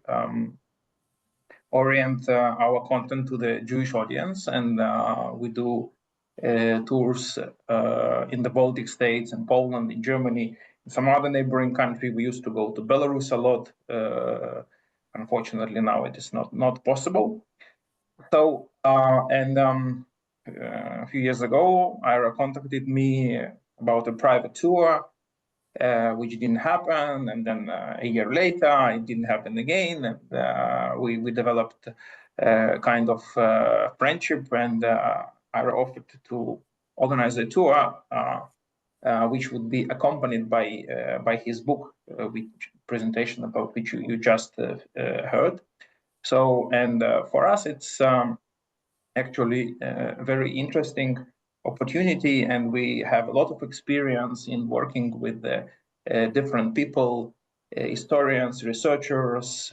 orient our content to the Jewish audience. And we do tours in the Baltic states, in Poland, in Germany, in some other neighboring country. We used to go to Belarus a lot. Unfortunately, now it is not possible. So, a few years ago, Ira contacted me about a private tour, which didn't happen. And then a year later, it didn't happen again. And we developed kind of friendship, and Ira offered to organize a tour, which would be accompanied by his book, which presentation about which you just heard. So, and for us, it's actually a very interesting opportunity, and we have a lot of experience in working with different people, historians, researchers,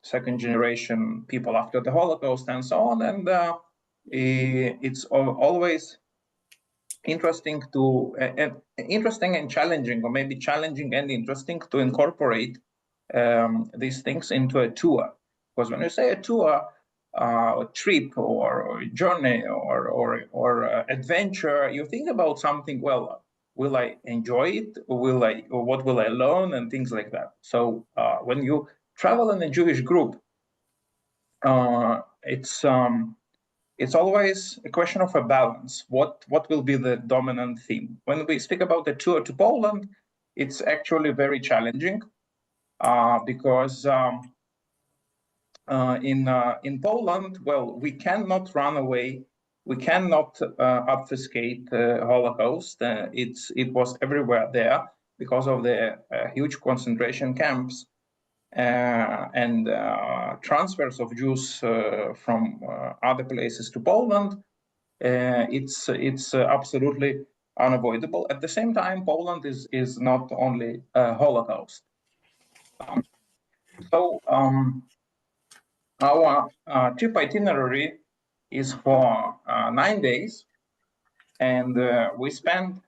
second generation people after the Holocaust, and so on. And it's always interesting and challenging, or maybe challenging and interesting, to incorporate these things into a tour. Because when you say a tour, trip or journey or adventure, you think about something. Well, will I enjoy it? Or what will I learn, and things like that. So when you travel in a Jewish group, it's always a question of a balance. What will be the dominant theme? When we speak about the tour to Poland, it's actually very challenging because In Poland, well, we cannot run away. We cannot obfuscate the Holocaust. It was everywhere there because of the huge concentration camps and transfers of Jews from other places to Poland. It's absolutely unavoidable. At the same time, Poland is not only a Holocaust. Our trip itinerary is for 9 days, and we spend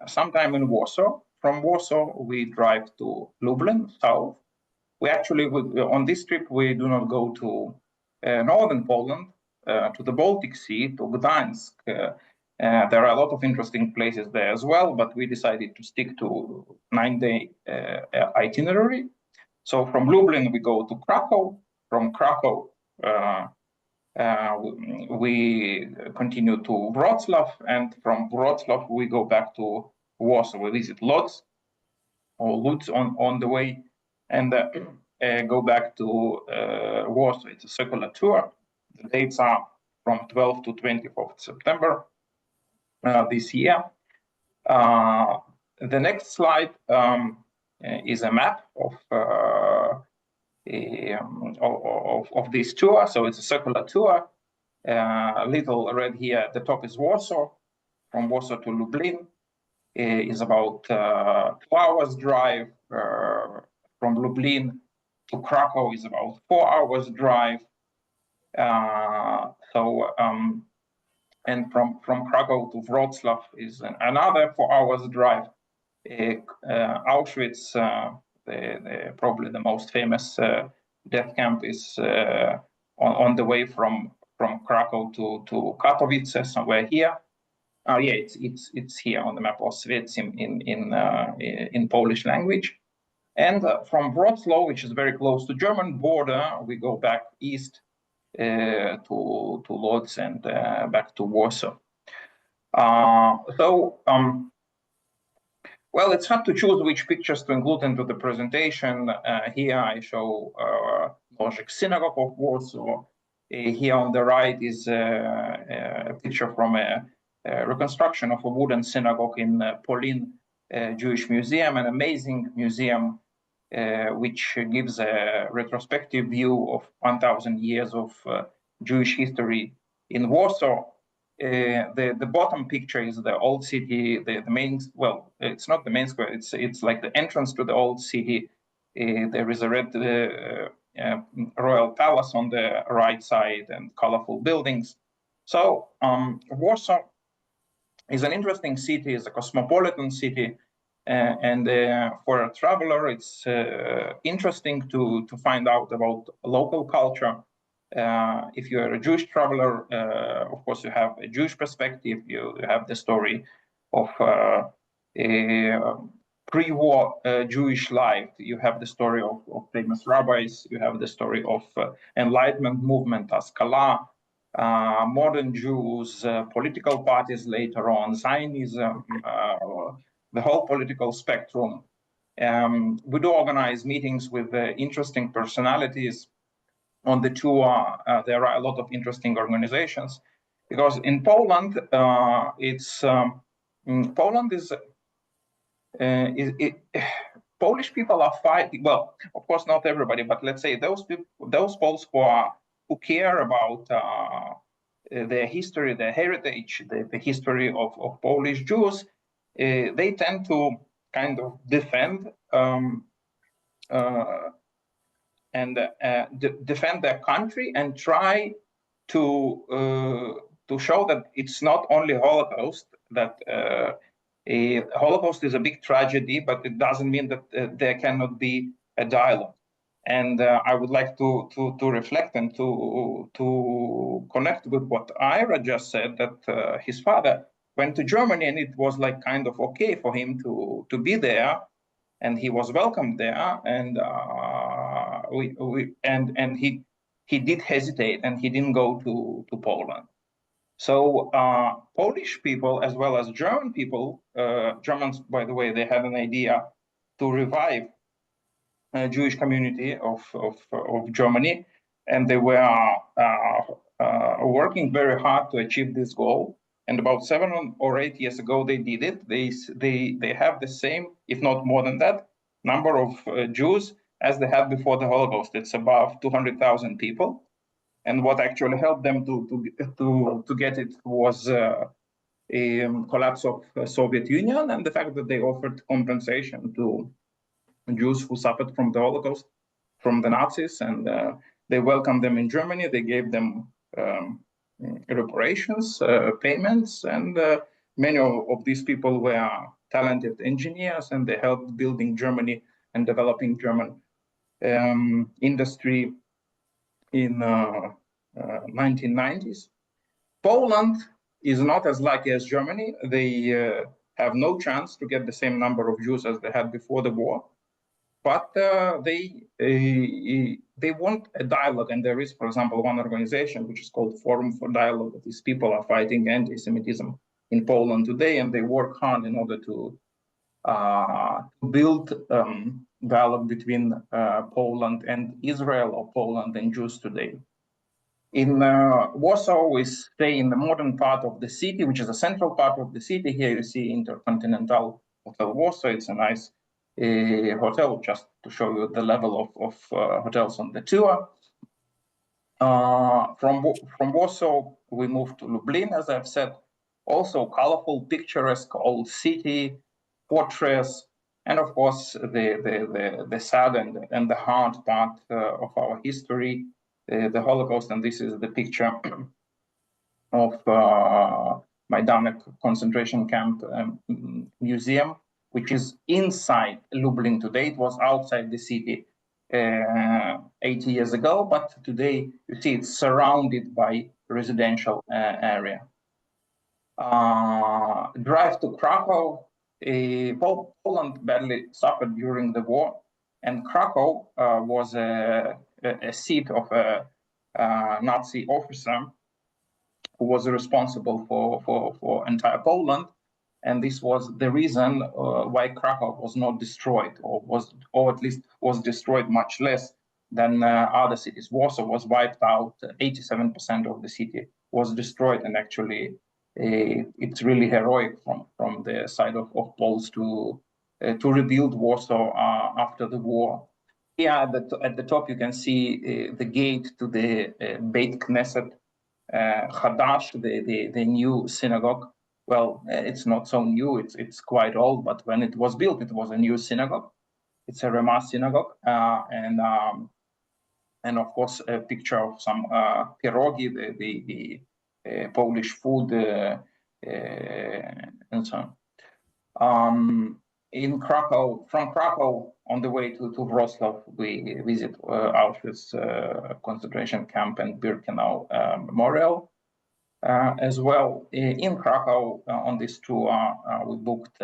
some time in Warsaw. From Warsaw, we drive to Lublin, south. We actually, on this trip, we do not go to northern Poland, to the Baltic Sea, to Gdańsk. There are a lot of interesting places there as well, but we decided to stick to 9-day itinerary. So from Lublin, we go to Krakow. From Krakow, we continue to Wrocław, and from Wrocław, we go back to Warsaw. We visit Lodz on the way, and go back to Warsaw. It's a circular tour. The dates are from 12th to 24th September this year. The next slide is a map of this tour. So it's a circular tour. Little red here at the top is Warsaw. From Warsaw to Lublin is about 2 hours drive. From Lublin to Krakow is about 4 hours drive. And from Krakow to Wrocław is another 4 hours drive. Auschwitz, probably the most famous death camp, is on the way from Krakow to Katowice, somewhere here. Yeah, it's here on the map, Auschwitz in Polish language. And from Wrocław, which is very close to German border, we go back east to Lodz and back to Warsaw. Well, it's hard to choose which pictures to include into the presentation. Here I show Logic Synagogue of Warsaw. Here on the right is a picture from a reconstruction of a wooden synagogue in Polin Jewish Museum, an amazing museum which gives a retrospective view of 1,000 years of Jewish history in Warsaw. The bottom picture is the old city, the main, well, it's not the main square, it's like the entrance to the old city. There is a red royal palace on the right side and colorful buildings. So Warsaw is an interesting city, it's a cosmopolitan city. And for a traveler, it's interesting to find out about local culture. If you are a Jewish traveler, of course, you have a Jewish perspective. You have the story of a pre-war Jewish life. You have the story of famous rabbis. You have the story of Enlightenment movement, Haskalah, modern Jews, political parties later on, Zionism, the whole political spectrum. We do organize meetings with interesting personalities. On the tour, there are a lot of interesting organizations, because in Poland, Polish people are fighting. Well, of course, not everybody, but let's say those Poles who care about their history, their heritage, the history of Polish Jews. They tend to kind of defend defend their country and try to show that it's not only Holocaust, that a Holocaust is a big tragedy, but it doesn't mean that there cannot be a dialogue. And I would like to reflect and to connect with what Ira just said, that his father went to Germany and it was like kind of okay for him to be there, and he was welcomed there, and he did hesitate and he didn't go to Poland. So Polish people as well as German people, Germans, by the way, they had an idea to revive Jewish community of Germany. and they were working very hard to achieve this goal. And about 7 or 8 years ago, they did it. They have the same, if not more than that, number of Jews as they had before the Holocaust. It's above 200,000 people. And what actually helped them to get it was a collapse of Soviet Union and the fact that they offered compensation to Jews who suffered from the Holocaust, from the Nazis, and they welcomed them in Germany. They gave them reparations, payments, and many of these people were talented engineers, and they helped building Germany and developing German industry in 1990s. Poland is not as lucky as Germany. They have no chance to get the same number of Jews as they had before the war. But they want a dialogue, and there is, for example, one organization which is called Forum for Dialogue. These people are fighting anti-Semitism in Poland today, and they work hard in order to build dialogue between Poland and Israel, or Poland and Jews today. In Warsaw, we stay in the modern part of the city, which is a central part of the city. Here you see Intercontinental Hotel Warsaw. It's a nice hotel, just to show you the level of hotels on the tour. From Warsaw, we moved to Lublin, as I've said. Also colorful, picturesque old city, fortress, and of course the sad and the hard part of our history, the Holocaust. And this is the picture of Majdanek concentration camp museum, which is inside Lublin today. It was outside the city 80 years ago, but today you see it's surrounded by residential area. Drive to Krakow. Poland badly suffered during the war, and Krakow was a seat of a Nazi officer who was responsible for entire Poland, and this was the reason why Krakow was not destroyed, or at least was destroyed much less than other cities. Warsaw was wiped out. 87% of the city was destroyed, and actually it's really heroic from the side of Poles to rebuild Warsaw after the war. Here at the top you can see the gate to the Beit Knesset Hadash, the new synagogue. Well, it's not so new, it's quite old, but when it was built, it was a new synagogue. It's a Ramah synagogue, and of course a picture of some pierogi, the Polish food, and so on. In Krakow, from Krakow, on the way to Wrocław, we visit Auschwitz concentration camp and Birkenau Memorial. As well, in Krakow, on this tour, we booked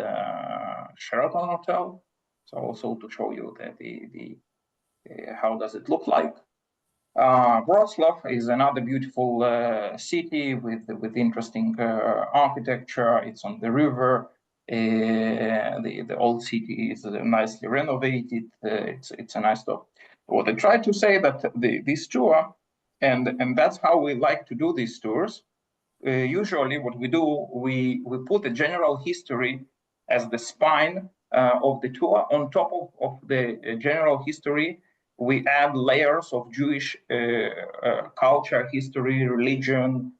Sheraton Hotel. So also to show you the how does it look like. Wrocław is another beautiful city with interesting architecture. It's on the river. The old city is nicely renovated. It's a nice stop. What I try to say that this tour, and that's how we like to do these tours. Usually, what we do, we put the general history as the spine of the tour. On top of the general history, we add layers of Jewish culture, history, religion,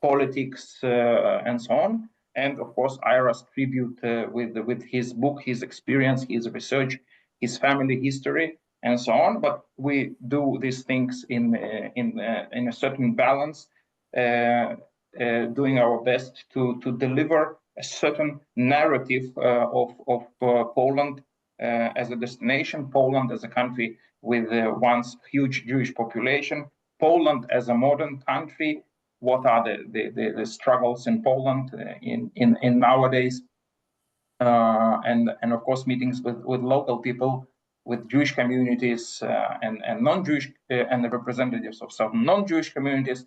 politics, and so on. And of course, Ira's tribute with his book, his experience, his research, his family history, and so on. But we do these things in a certain balance, doing our best to deliver a certain narrative of Poland as a destination, Poland as a country with once huge Jewish population, Poland as a modern country. What are the struggles in Poland in nowadays, and of course meetings with local people, with Jewish communities and non-Jewish and the representatives of some non-Jewish communities.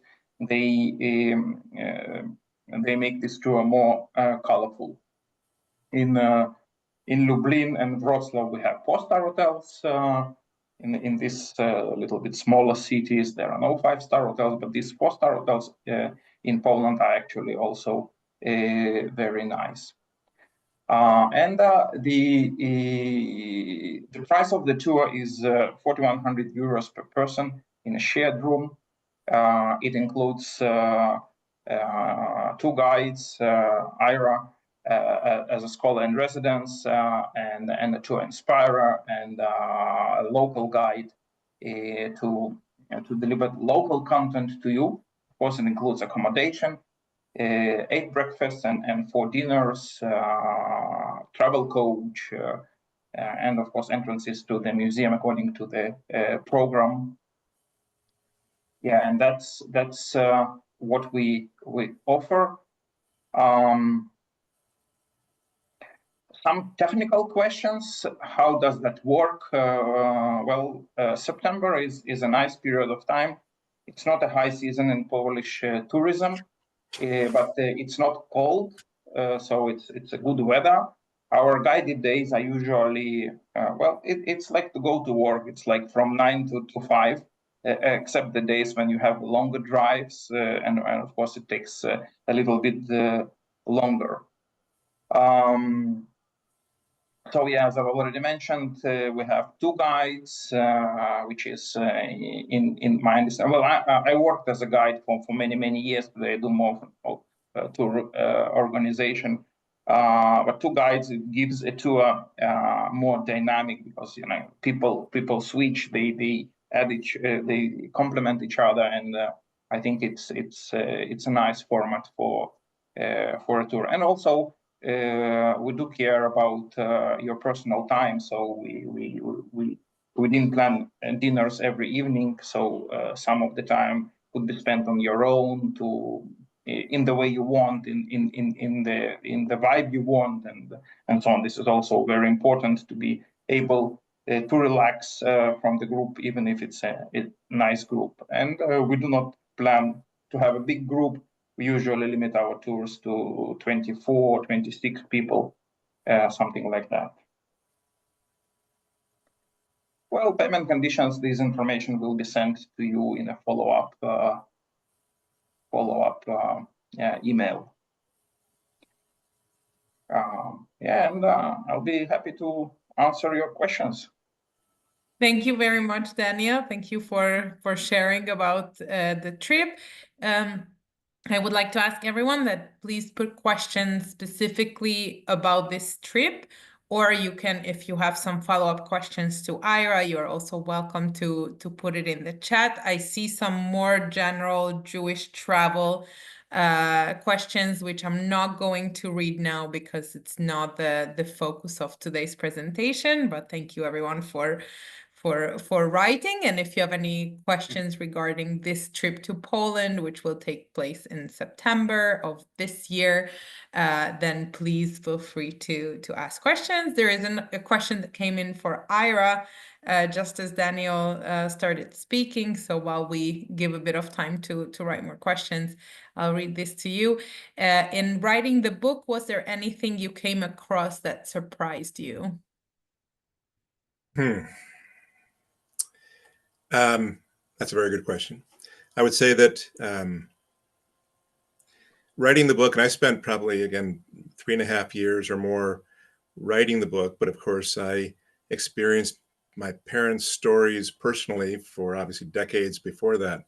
They make this tour more colorful. In Lublin and Wrocław, we have 4-star hotels. in this little bit smaller cities, there are no 5-star hotels, but these 4-star hotels in Poland are actually also very nice. And the price of the tour is 4,100 euros per person in a shared room. It includes 2 guides, Ira as a scholar in residence, and a tour inspirer, and a local guide to deliver local content to you. Of course, it includes accommodation, 8 breakfasts and 4 dinners, travel coach, and of course entrances to the museum according to the program. Yeah, and that's what we offer. Some technical questions. How does that work? Well, September is a nice period of time. It's not a high season in Polish tourism, but it's not cold, so it's a good weather. Our guided days are usually, well, it's like to go to work. It's like from 9 to 5, except the days when you have longer drives, and of course it takes a little bit longer. So yeah, as I've already mentioned, we have 2 guides, which is in my understanding. Well, I worked as a guide for many years, but I do more tour organization. But 2 guides, it gives a tour more dynamic, because people switch, they complement each other, and I think it's a nice format for a tour. And also, we do care about your personal time, so we didn't plan dinners every evening, so some of the time could be spent on your own, in the way you want, in the vibe you want, and so on. This is also very important, to be able to relax from the group, even if it's a nice group. And we do not plan to have a big group. We usually limit our tours to 24, 26 people, something like that. Well, payment conditions, this information will be sent to you in a follow-up email. Yeah, and I'll be happy to answer your questions. Thank you very much, Daniel. Thank you for sharing about the trip. I would like to ask everyone that please put questions specifically about this trip, or you can, if you have some follow-up questions to Ira, you're also welcome to put it in the chat. I see some more general Jewish travel questions, which I'm not going to read now because it's not the focus of today's presentation, but thank you everyone for writing. And if you have any questions regarding this trip to Poland, which will take place in September of this year, then please feel free to ask questions. There is a question that came in for Ira, just as Daniel started speaking. So while we give a bit of time to write more questions, I'll read this to you. In writing the book, was there anything you came across that surprised you? That's a very good question. I would say that writing the book, and I spent probably, again, 3.5 years or more writing the book, but of course I experienced my parents' stories personally for obviously decades before that.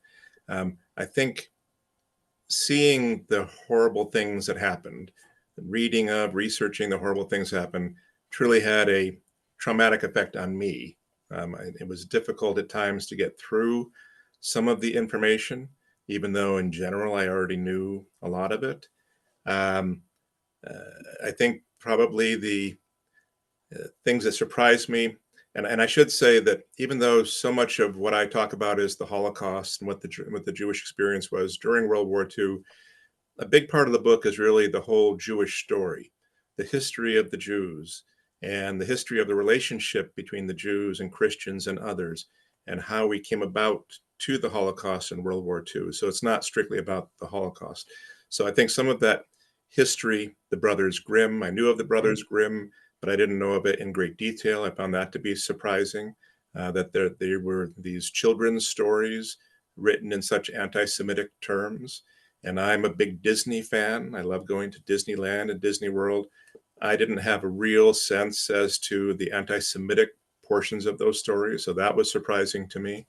I think seeing the horrible things that happened, researching the horrible things that happened, truly had a traumatic effect on me. It was difficult at times to get through some of the information, even though in general I already knew a lot of it. I think probably the things that surprised me, and I should say that even though so much of what I talk about is the Holocaust and what the Jewish experience was during World War II, a big part of the book is really the whole Jewish story, the history of the Jews, and the history of the relationship between the Jews and Christians and others, and how we came about to the Holocaust and World War II. So it's not strictly about the Holocaust. So I think some of that history, the Brothers Grimm, I knew of the Brothers Grimm, but I didn't know of it in great detail. I found that to be surprising. that there were these children's stories written in such anti-Semitic terms. And I'm a big Disney fan. I love going to Disneyland and Disney World. I didn't have a real sense as to the anti-Semitic portions of those stories, so that was surprising to me.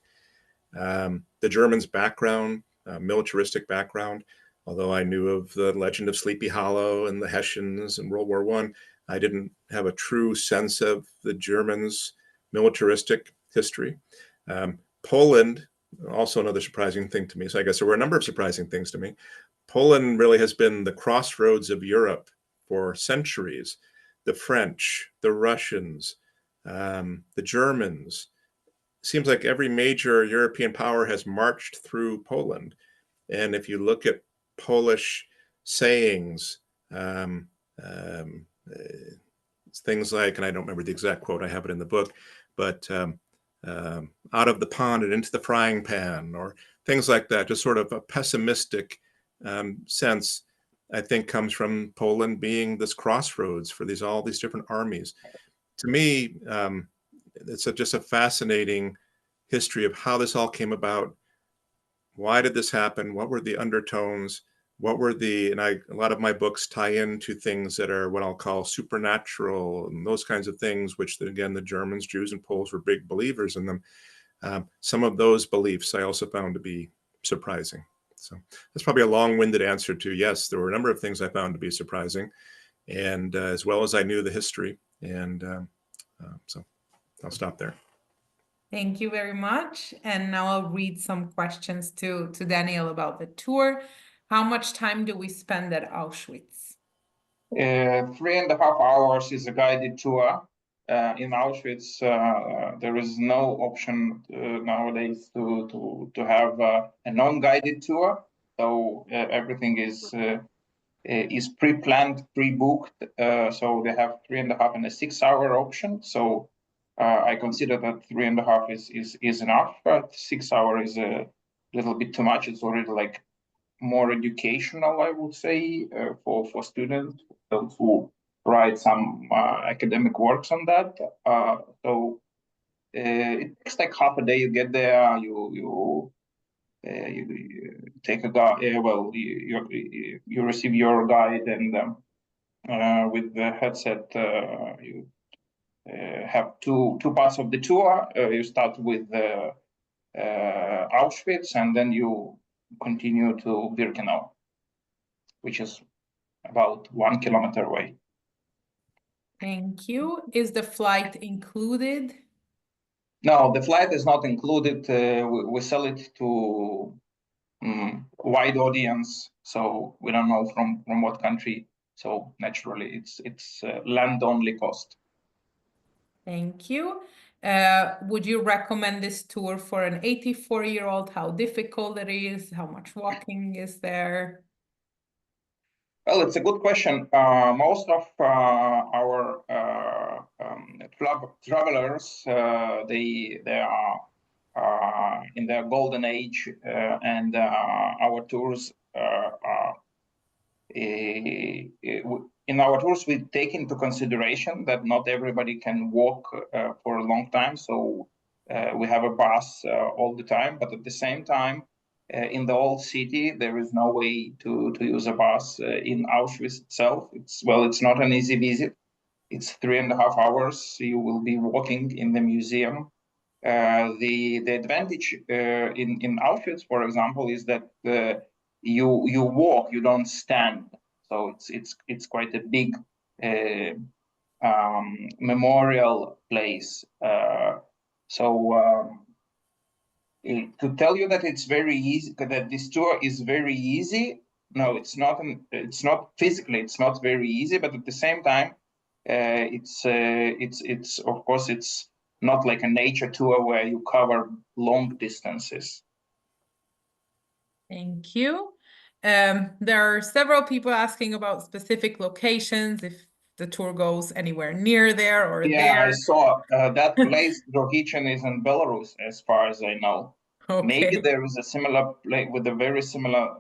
The Germans' background, militaristic background, although I knew of the legend of Sleepy Hollow and the Hessians in World War I didn't have a true sense of the Germans' militaristic history. Poland, also another surprising thing to me. So I guess there were a number of surprising things to me. Poland really has been the crossroads of Europe for centuries. The French, the Russians, the Germans. Seems like every major European power has marched through Poland. And if you look at Polish sayings, things like, and I don't remember the exact quote, I have it in the book, but out of the pond and into the frying pan, or things like that, just sort of a pessimistic sense, I think, comes from Poland being this crossroads for all these different armies. To me, it's just a fascinating history of how this all came about. Why did this happen? What were the undertones? What were a lot of my books tie into things that are what I'll call supernatural and those kinds of things, which again, the Germans, Jews, and Poles were big believers in them. Some of those beliefs I also found to be surprising. So that's probably a long-winded answer to yes, there were a number of things I found to be surprising, and as well as I knew the history. And so I'll stop there. Thank you very much. And now I'll read some questions to Daniel about the tour. How much time do we spend at Auschwitz? 3.5 hours is a guided tour. In Auschwitz, there is no option nowadays to have a non-guided tour. So everything is pre-planned, pre-booked. So they have 3.5 and a 6-hour option. So I consider that 3.5 is enough, but 6 hours is a little bit too much. It's already like more educational, I would say, for students who write some academic works on that. So it takes like half a day. You get there, you take a guide. Well, you receive your guide, and with the headset, you have two parts of the tour. You start with Auschwitz, and then you continue to Birkenau, which is about 1 kilometer away. Thank you. Is the flight included? No, the flight is not included. We sell it to wide audience, so we don't know from what country. So naturally, it's land only cost. Thank you. Would you recommend this tour for an 84-year-old? How difficult it is? How much walking is there? Well, it's a good question. Most of our travelers, they are in their golden age, and our tours are in our tours we take into consideration that not everybody can walk for a long time. So we have a bus all the time, but at the same time, in the old city, there is no way to use a bus in Auschwitz itself. It's not an easy visit. It's 3.5 hours. You will be walking in the museum. The advantage in Auschwitz, for example, is that you walk, you don't stand. So it's quite a big memorial place. To tell you that it's very easy, that this tour is very easy, no, it's not. It's not physically. It's not very easy, but at the same time, it's of course it's not like a nature tour where you cover long distances. Thank you. There are several people asking about specific locations, if the tour goes anywhere near there or Yeah, there. I saw that place. Drohichin is in Belarus, as far as I know. Maybe Okay. there is a similar place with a very similar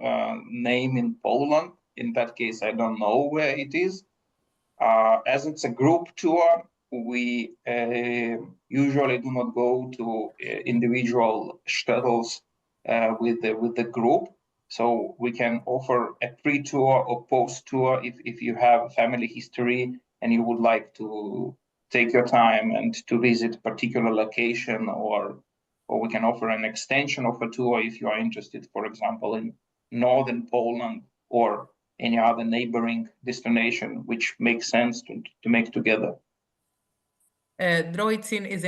name in Poland. In that case, I don't know where it is. As it's a group tour, we usually do not go to individual shuttles with the group. So we can offer a pre-tour or post-tour if you have a family history and you would like to take your time and to visit a particular location, or we can offer an extension of a tour if you are interested, for example, in northern Poland or any other neighboring destination, which makes sense to make together. Droitzin is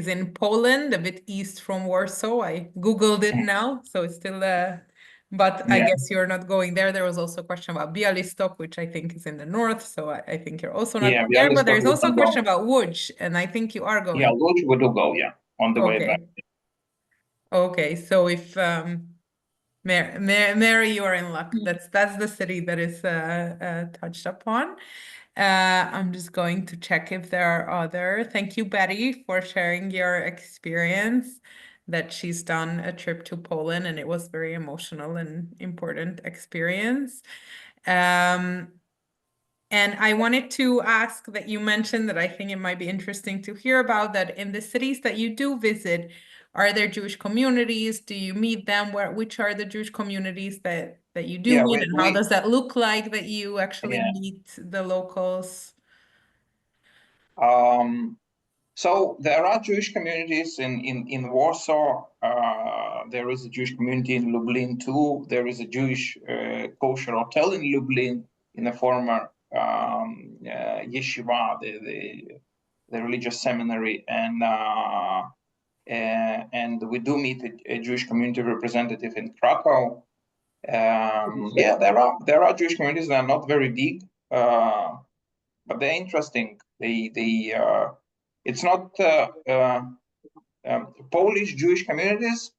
in Poland, a bit east from Warsaw. I Googled it now, so it's still but I guess you're not going there. There was also a question about Bialystok, which I think is in the north, so I think you're also not going there. But there's also a question about Łódź, and I think you are going. Yeah, Łódź we do go, on the way back. Okay, so if Mary, you are in luck. That's the city that is touched upon. I'm just going to check if there are other. Thank you, Betty, for sharing your experience that she's done a trip to Poland, and it was very emotional and important experience. And I wanted to ask that you mentioned that I think it might be interesting to hear about that in the cities that you do visit, are there Jewish communities? Do you meet them? Which are the Jewish communities that you do meet, and how does that look like that you actually meet the locals? So there are Jewish communities in Warsaw. There is a Jewish community in Lublin too. There is a Jewish kosher hotel in Lublin, in a former yeshiva, the religious seminary, and we do meet a Jewish community representative in Krakow. There are Jewish communities that are not very big, but they're interesting. It's not Polish Jewish communities.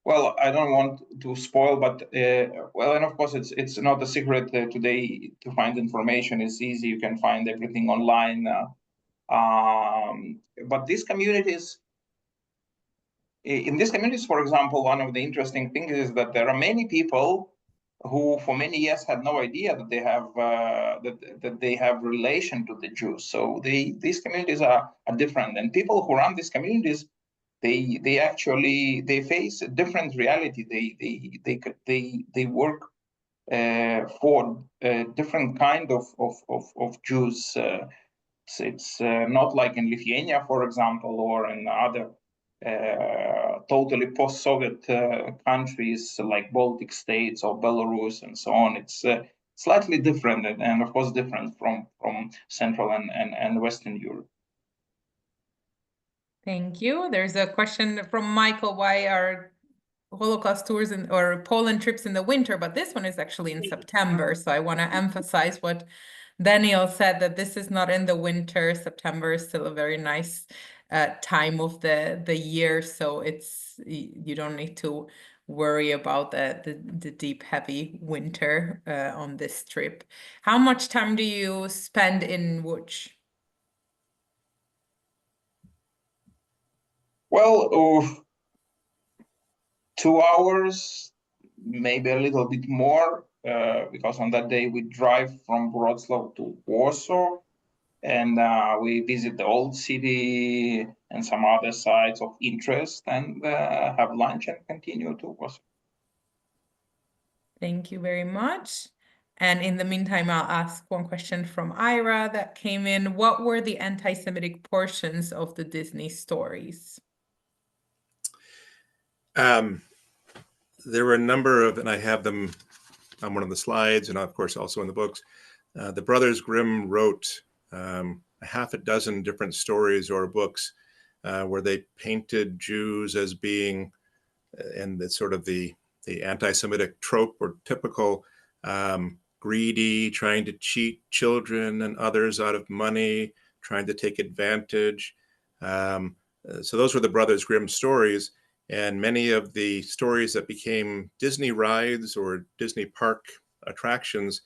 Well, I don't want to spoil, but and of course it's not a secret today to find information. It's easy; you can find everything online. But these communities, in these communities, for example, one of the interesting things is that there are many people who, for many years, had no idea that they have that they have relation to the Jews. So these communities are different, and people who run these communities, they actually face a different reality. They work for a different kind of Jews. It's not like in Lithuania, for example, or in other totally post-Soviet countries like Baltic states or Belarus and so on. It's slightly different, and of course different from Central and Western Europe. Thank you. There's a question from Michael: why are Holocaust tours or Poland trips in the winter? But this one is actually in September, so I want to emphasize what Daniel said, that this is not in the winter. September is still a very nice time of the year, so you don't need to worry about the deep, heavy winter on this trip. How much time do you spend in Łódź? Well, 2 hours, maybe a little bit more, because on that day we drive from Wrocław to Warsaw, and we visit the old city and some other sites of interest, and have lunch and continue to Warsaw. Thank you very much. And in the meantime, I'll ask one question from Ira that came in. What were the anti-Semitic portions of the Disney stories? There were a number of, and I have them on one of the slides, and of course also in the books. The Brothers Grimm wrote a half a dozen different stories or books where they painted Jews as being, and the sort of the anti-Semitic trope or typical greedy, trying to cheat children and others out of money, trying to take advantage. So those were the Brothers Grimm stories. And many of the stories that became Disney rides or Disney park attractions,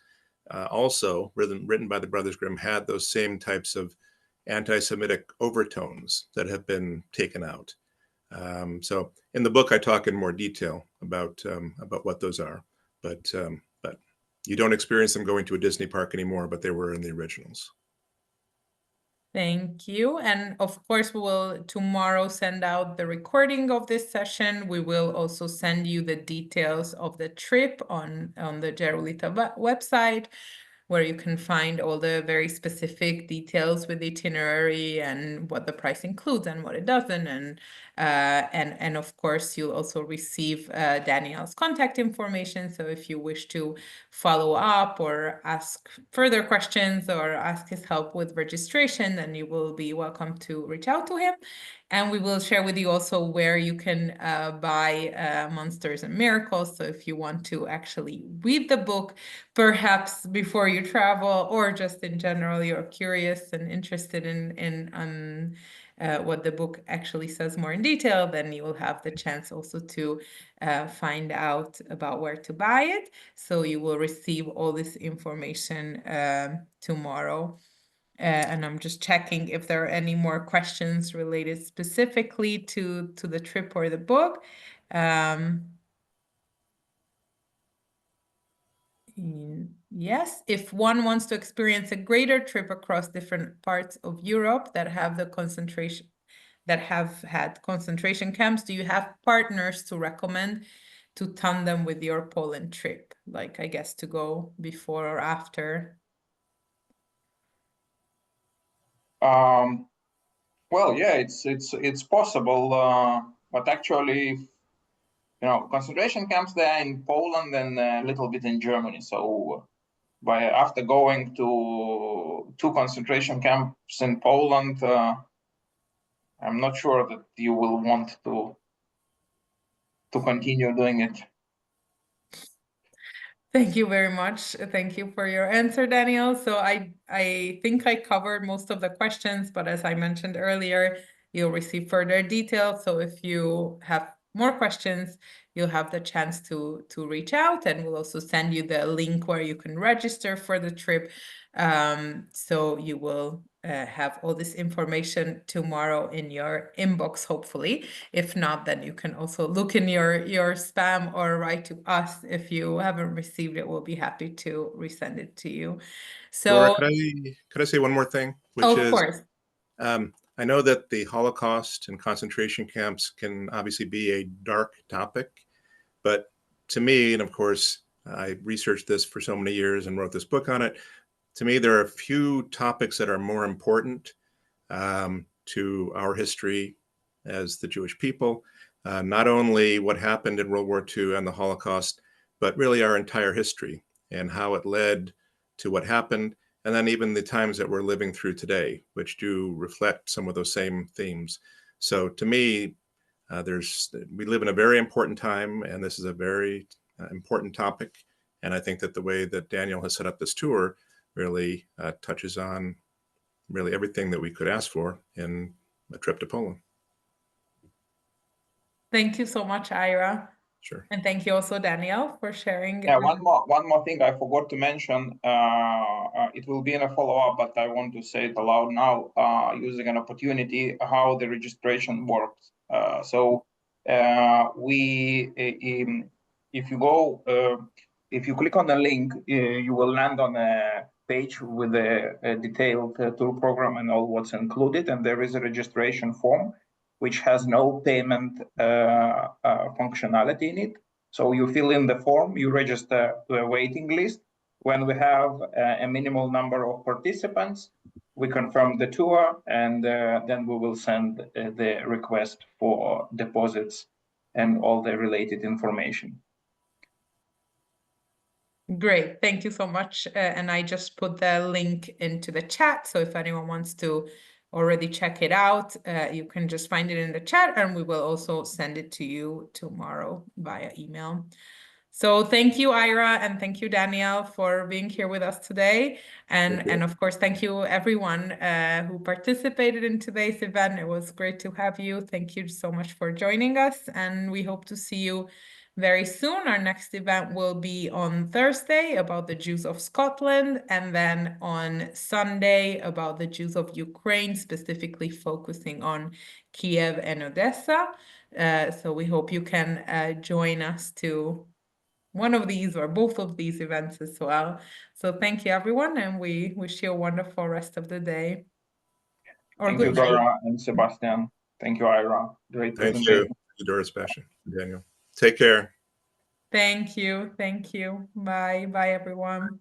also written by the Brothers Grimm, had those same types of anti-Semitic overtones that have been taken out. So in the book, I talk in more detail about what those are, but you don't experience them going to a Disney park anymore, but they were in the originals. Thank you. And of course, we will tomorrow send out the recording of this session. We will also send you the details of the trip on the Gerulita website, where you can find all the very specific details with the itinerary and what the price includes and what it doesn't. And of course, you'll also receive Danielle's contact information. So if you wish to follow up or ask further questions or ask his help with registration, then you will be welcome to reach out to him. And we will share with you also where you can buy Monsters and Miracles. So if you want to actually read the book, perhaps before you travel, or just in general, you're curious and interested in what the book actually says more in detail, then you will have the chance also to find out about where to buy it. So you will receive all this information tomorrow. And I'm just checking if there are any more questions related specifically to the trip or the book. Yes, if one wants to experience a greater trip across different parts of Europe that have had concentration camps, do you have partners to recommend to tandem with your Poland trip? Like, I guess, to go before or after? Well, yeah, it's possible, but actually, concentration camps there in Poland and a little bit in Germany. So, after going to 2 concentration camps in Poland, I'm not sure that you will want to continue doing it. Thank you very much. Thank you for your answer, Daniel. So I think I covered most of the questions, but as I mentioned earlier, you'll receive further details. So if you have more questions, you'll have the chance to reach out, and we'll also send you the link where you can register for the trip. So you will have all this information tomorrow in your inbox, hopefully. If not, then you can also look in your spam or write to us. If you haven't received it, we'll be happy to resend it to you. Laura, So, could I say one more thing? Which of is, course. I know that the Holocaust and concentration camps can obviously be a dark topic, but to me, and of course, I researched this for so many years and wrote this book on it. To me, there are a few topics that are more important to our history as the Jewish people. Not only what happened in World War II and the Holocaust, but really our entire history and how it led to what happened, and then even the times that we're living through today, which do reflect some of those same themes. So to me, we live in a very important time, and this is a very important topic. And I think that the way that Daniel has set up this tour really touches on really everything that we could ask for in a trip to Poland. Thank you so much, Ira. Sure. And thank you also, Daniel, for sharing. Yeah, one more thing I forgot to mention. It will be in a follow-up, but I want to say it aloud now, using an opportunity, how the registration works. If you click on the link, you will land on a page with a detailed tour program and all what's included, and there is a registration form which has no payment functionality in it. So you fill in the form, you register to a waiting list. When we have a minimal number of participants, we confirm the tour, and then we will send the request for deposits and all the related information. Great, thank you so much. And I just put the link into the chat. So if anyone wants to already check it out, you can just find it in the chat, and we will also send it to you tomorrow via email. So thank you, Ira, and thank you, Danielle, for being here with us today. And of course, thank you everyone who participated in today's event. It was great to have you. Thank you so much for joining us, and we hope to see you very soon. Our next event will be on Thursday about the Jews of Scotland, and then on Sunday about the Jews of Ukraine, specifically focusing on Kiev and Odessa. So we hope you can join us to one of these or both of these events as well. So thank you, everyone, and we wish you a wonderful rest of the day. Or Thank you, good night. Dora and Sebastian. Thank you, Ira. Great Thank presentation. you, Dora, Sebastian, Daniel. Take care. Thank you. Thank you. Bye. Bye, everyone.